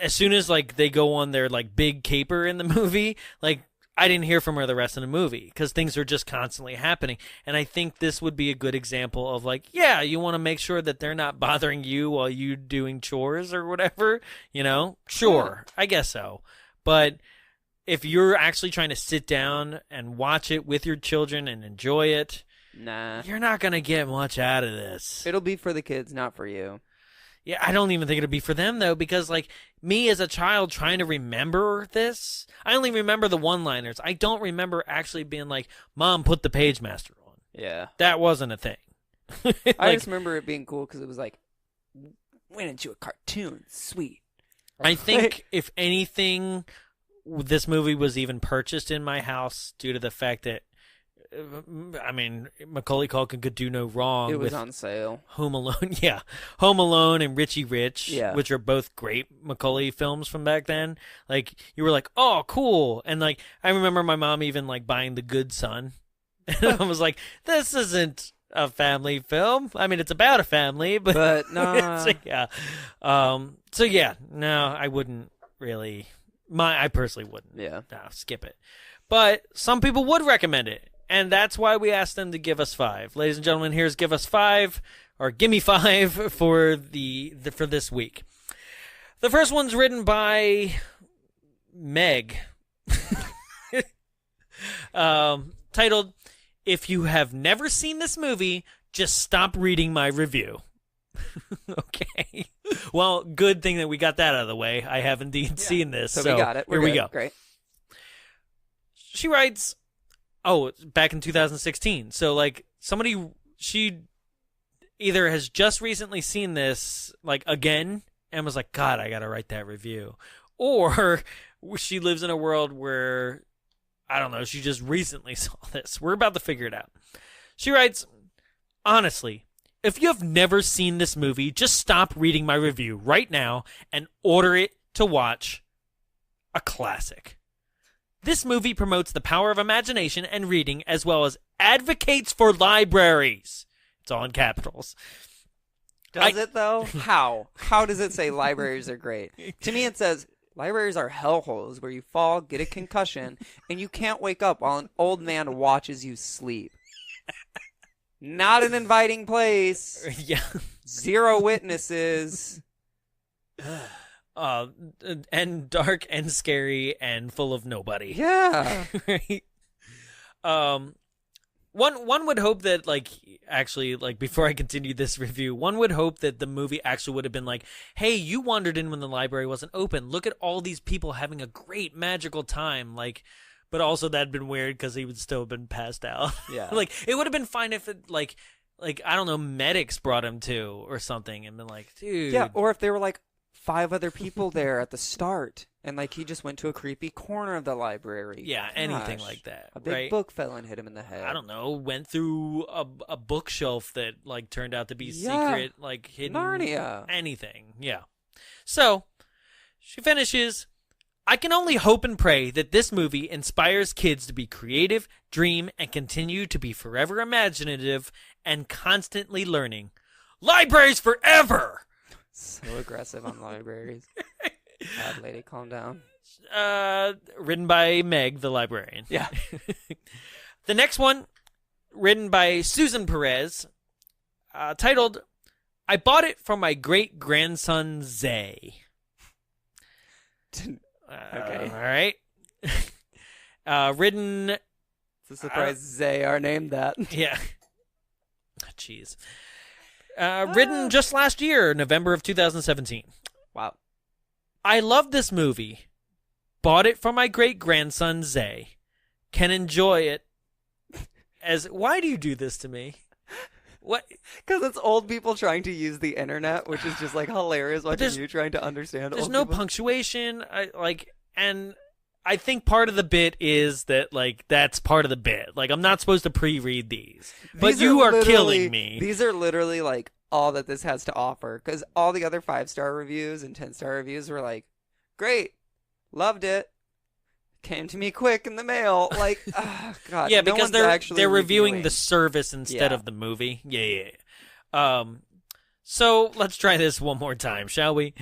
as soon as they go on their big caper in the movie, I didn't hear from her the rest of the movie because things are just constantly happening. And I think this would be a good example of yeah, you want to make sure that they're not bothering you while you doing chores or whatever, sure, I guess so. But if you're actually trying to sit down and watch it with your children and enjoy it, Nah. you're not going to get much out of this. It'll be for the kids, not for you. Yeah, I don't even think it'll be for them, though, because, me as a child trying to remember this, I only remember the one-liners. I don't remember actually being Mom, put the Pagemaster on. Yeah. That wasn't a thing. I just remember it being cool because it was went into a cartoon. Sweet. I think, if anything, this movie was even purchased in my house due to the fact that, I mean, Macaulay Culkin could do no wrong. It was with on sale. Home Alone, yeah. Home Alone and Richie Rich, Yeah. which are both great Macaulay films from back then. Like, you were like, oh, cool. And, like, I remember my mom even, like, buying The Good Son. And I was like, this isn't a family film. I mean, it's about a family, but no. yeah. So, yeah, no, I wouldn't really. I personally wouldn't. Yeah. No, skip it. But some people would recommend it. And that's why we asked them to give us 5. Ladies and gentlemen, here's Give Us 5, or Gimme 5 for for this week. The first one's written by Meg. Titled, If You Have Never Seen This Movie, Just Stop Reading My Review. Okay. Well, good thing that we got that out of the way. I have indeed seen this. So we got it. Here we go. Great. She writes, back in 2016. So, like, she either has just recently seen this, like, again, and was like, God, I got to write that review. Or she lives in a world where, I don't know, she just recently saw this. We're about to figure it out. She writes, honestly, if you have never seen this movie, just stop reading my review right now and order it to watch. A classic. This movie promotes the power of imagination and reading, as well as advocates for libraries. It's all in capitals. Does it, though? How? How does it say libraries are great? To me, it says libraries are hellholes where you fall, get a concussion, and you can't wake up while an old man watches you sleep. Not an inviting place. Yeah. 0 witnesses. And dark and scary and full of nobody. Yeah. Right? One would hope that, like, actually, like, before I continue this review, one would hope that the movie actually would have been like, hey, you wandered in when the library wasn't open. Look at all these people having a great magical time. Like, but also that'd been weird because he would still have been passed out. Yeah. Like, it would have been fine if it, like, I don't know, medics brought him to or something and been like, dude. Yeah, or if there were, like, 5 other people there at the start, and, like, he just went to a creepy corner of the library. Yeah, anything like that. A big right? book fell and hit him in the head. I don't know, went through a bookshelf that, like, turned out to be secret, like, hidden. Narnia. Anything, yeah. So, she finishes, I can only hope and pray that this movie inspires kids to be creative, dream, and continue to be forever imaginative and constantly learning. Libraries forever! So aggressive on libraries. God, lady, calm down. Written by Meg, the librarian. Yeah. The next one, written by Susan Perez, titled, I Bought It for My Great-Grandson Zay. Okay. All right. Written... It's a surprise Zay are named that. Yeah. Jeez. Written just last year, November of 2017. Wow. I love this movie. Bought it for my great-grandson, Zay. Can enjoy it as... Why do you do this to me? What? Because it's old people trying to use the internet, which is just, like, hilarious watching you trying to understand There's old no people. punctuation. And I think part of the bit is that, like, that's part of the bit. Like, I'm not supposed to pre-read these. But you are killing me. These are literally, like, all that this has to offer. Because all the other 5-star reviews and 10-star reviews were like, great, loved it, came to me quick in the mail. Like, God. Yeah, no because one's they're reviewing the service instead of the movie. Yeah. So let's try this one more time, shall we?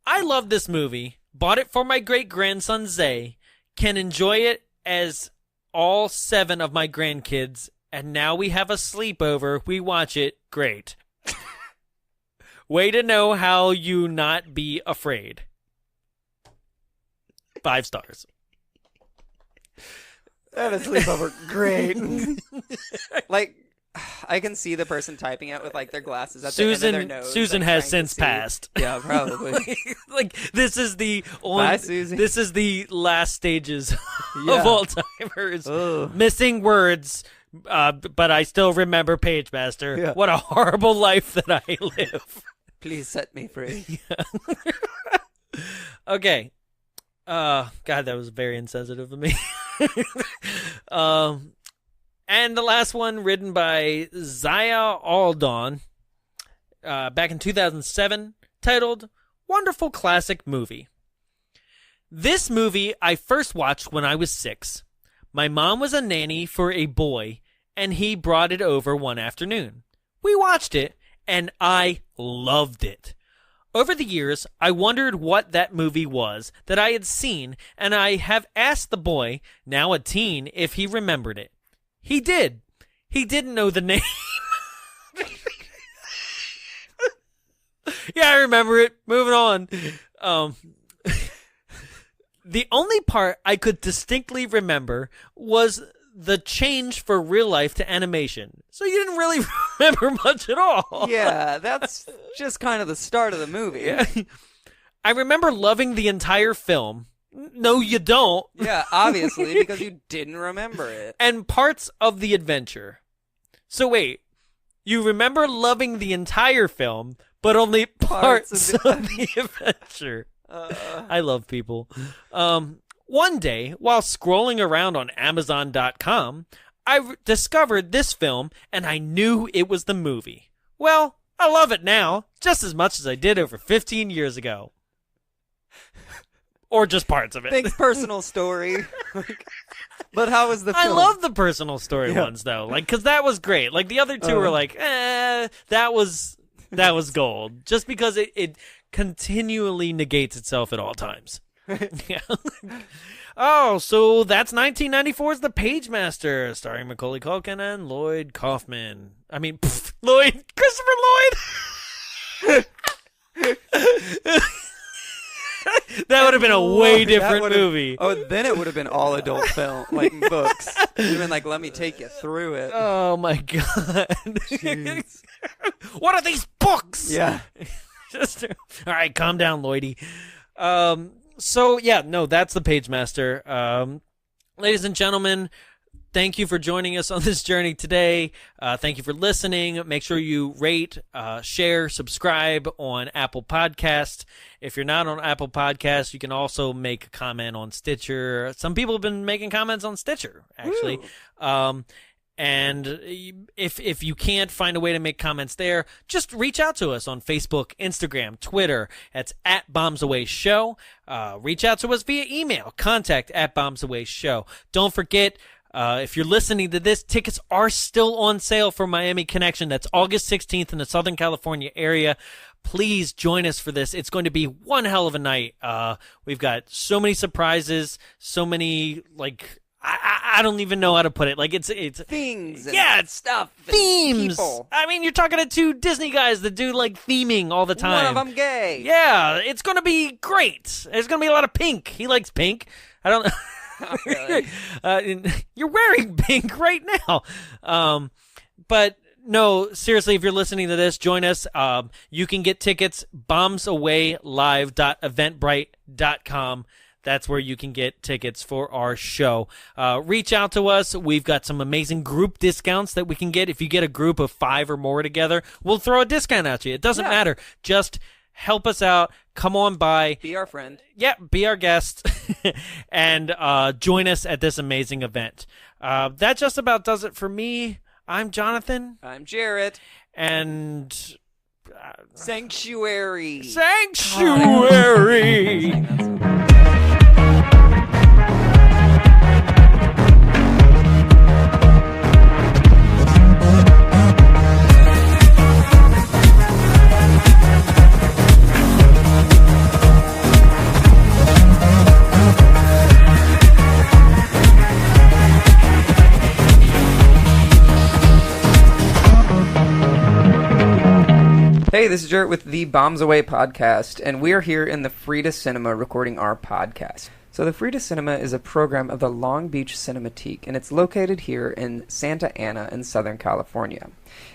I love this movie. Bought it for my great-grandson, Zay. Can enjoy it as all 7 of my grandkids. And now we have a sleepover. We watch it. Great. Way to know how you not be afraid. 5 stars. That is sleepover. Great. Like, I can see the person typing it with, like, their glasses at the end of their nose. Susan like, has trying since to see. passed. Yeah, probably. Like, this is the Bye, Susie. this is the last stages Yeah. of Alzheimer's. Ugh. Missing words, but I still remember Pagemaster. Yeah. What a horrible life that I live. Please set me free. Okay. God, that was very insensitive of me. And the last one, written by Zaya Aldon, back in 2007, titled Wonderful Classic Movie. This movie I first watched when I was 6. My mom was a nanny for a boy, and he brought it over one afternoon. We watched it, and I loved it. Over the years, I wondered what that movie was that I had seen, and I have asked the boy, now a teen, if he remembered it. He did. He didn't know the name. Yeah, I remember it. Moving on. The only part I could distinctly remember was the change for real life to animation. So you didn't really remember much at all. Yeah, that's just kind of the start of the movie. Yeah. I remember loving the entire film. No, you don't. Yeah, obviously, because you didn't remember it. And parts of the adventure. So wait, you remember loving the entire film, but only parts of the adventure. I love people. One day, while scrolling around on Amazon.com, I discovered this film, and I knew it was the movie. Well, I love it now, just as much as I did over 15 years ago. Or just parts of it. Big personal story. But how was the film? I love the personal story ones, though. Like, because that was great. Like, the other two were like, that was gold. Just because it continually negates itself at all times. Yeah. Oh, so that's 1994's The Pagemaster, starring Macaulay Culkin and Lloyd Kaufman. Lloyd. Christopher Lloyd! That would have been a way different movie. Oh, then it would have been all adult film, like books. It would have been like, let me take you through it. Oh, my God. What are these books? Yeah. All right, calm down, Lloydie. So, yeah, no, that's The Pagemaster. Ladies and gentlemen, thank you for joining us on this journey today. Thank you for listening. Make sure you rate, share, subscribe on Apple Podcasts. If you're not on Apple Podcasts, you can also make a comment on Stitcher. Some people have been making comments on Stitcher, actually. And if you can't find a way to make comments there, just reach out to us on Facebook, Instagram, Twitter. That's @BombsAwayShow. Reach out to us via email, contact@BombsAwayShow. Don't forget, if you're listening to this, tickets are still on sale for Miami Connection. That's August 16th in the Southern California area. Please join us for this. It's going to be one hell of a night. We've got so many surprises, so many, I don't even know how to put it. Like, it's things and it's stuff. Themes. People. I mean, you're talking to two Disney guys that do, theming all the time. One of them gay. Yeah, it's going to be great. There's going to be a lot of pink. He likes pink. I don't know. Not really. You're wearing pink right now. But no, seriously, if you're listening to this, join us. You can get tickets, bombsawaylive.eventbrite.com. That's where you can get tickets for our show. Reach out to us. We've got some amazing group discounts that we can get. If you get a group of 5 or more together, we'll throw a discount at you. It doesn't matter. Just help us out. Come on by. Be our friend. Yeah, be our guest. And join us at this amazing event. That just about does it for me. I'm Jonathan. I'm Jarrett. And Sanctuary. Sanctuary. Hey, this is Jarrett with the Bombs Away podcast, and we are here in the Frida Cinema recording our podcast. So the Frida Cinema is a program of the Long Beach Cinematique, and it's located here in Santa Ana in Southern California.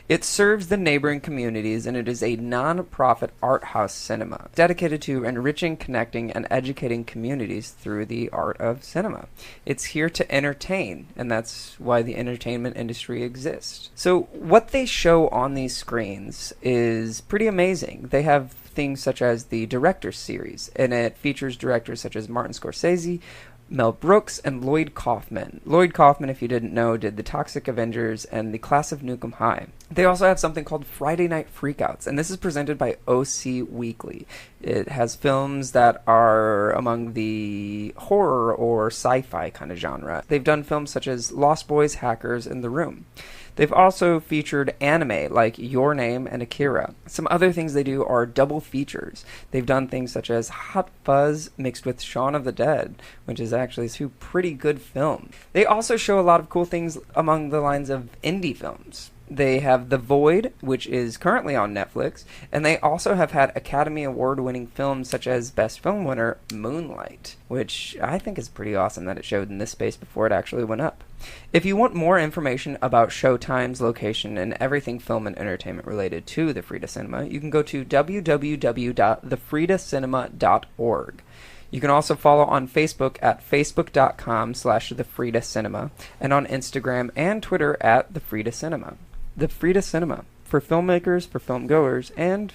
It serves the neighboring communities, and it is a non-profit art house cinema dedicated to enriching, connecting, and educating communities through the art of cinema. It's here to entertain, and that's why the entertainment industry exists. So what they show on these screens is pretty amazing. They have things such as the Director's Series, and it features directors such as Martin Scorsese, Mel Brooks, and Lloyd Kaufman. Lloyd Kaufman, if you didn't know, did The Toxic Avengers and The Class of Nukem High. They also have something called Friday Night Freakouts, and this is presented by OC Weekly. It has films that are among the horror or sci-fi kind of genre. They've done films such as Lost Boys, Hackers, and The Room. They've also featured anime like Your Name and Akira. Some other things they do are double features. They've done things such as Hot Fuzz mixed with Shaun of the Dead, which is actually two pretty good films. They also show a lot of cool things among the lines of indie films. They have The Void, which is currently on Netflix, and they also have had Academy Award-winning films such as Best Film winner Moonlight, which I think is pretty awesome that it showed in this space before it actually went up. If you want more information about showtimes, location, and everything film and entertainment related to the Frida Cinema, you can go to www.thefridacinema.org. You can also follow on Facebook at facebook.com/thefridacinema and on Instagram and Twitter at thefridacinema. The Frida Cinema, for filmmakers, for film goers, and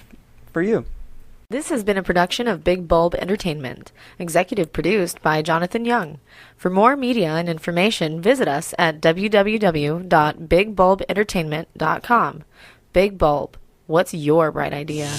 for you. This has been a production of Big Bulb Entertainment, executive produced by Jonathan Young. For more media and information, visit us at www.bigbulbentertainment.com. Big Bulb, what's your bright idea?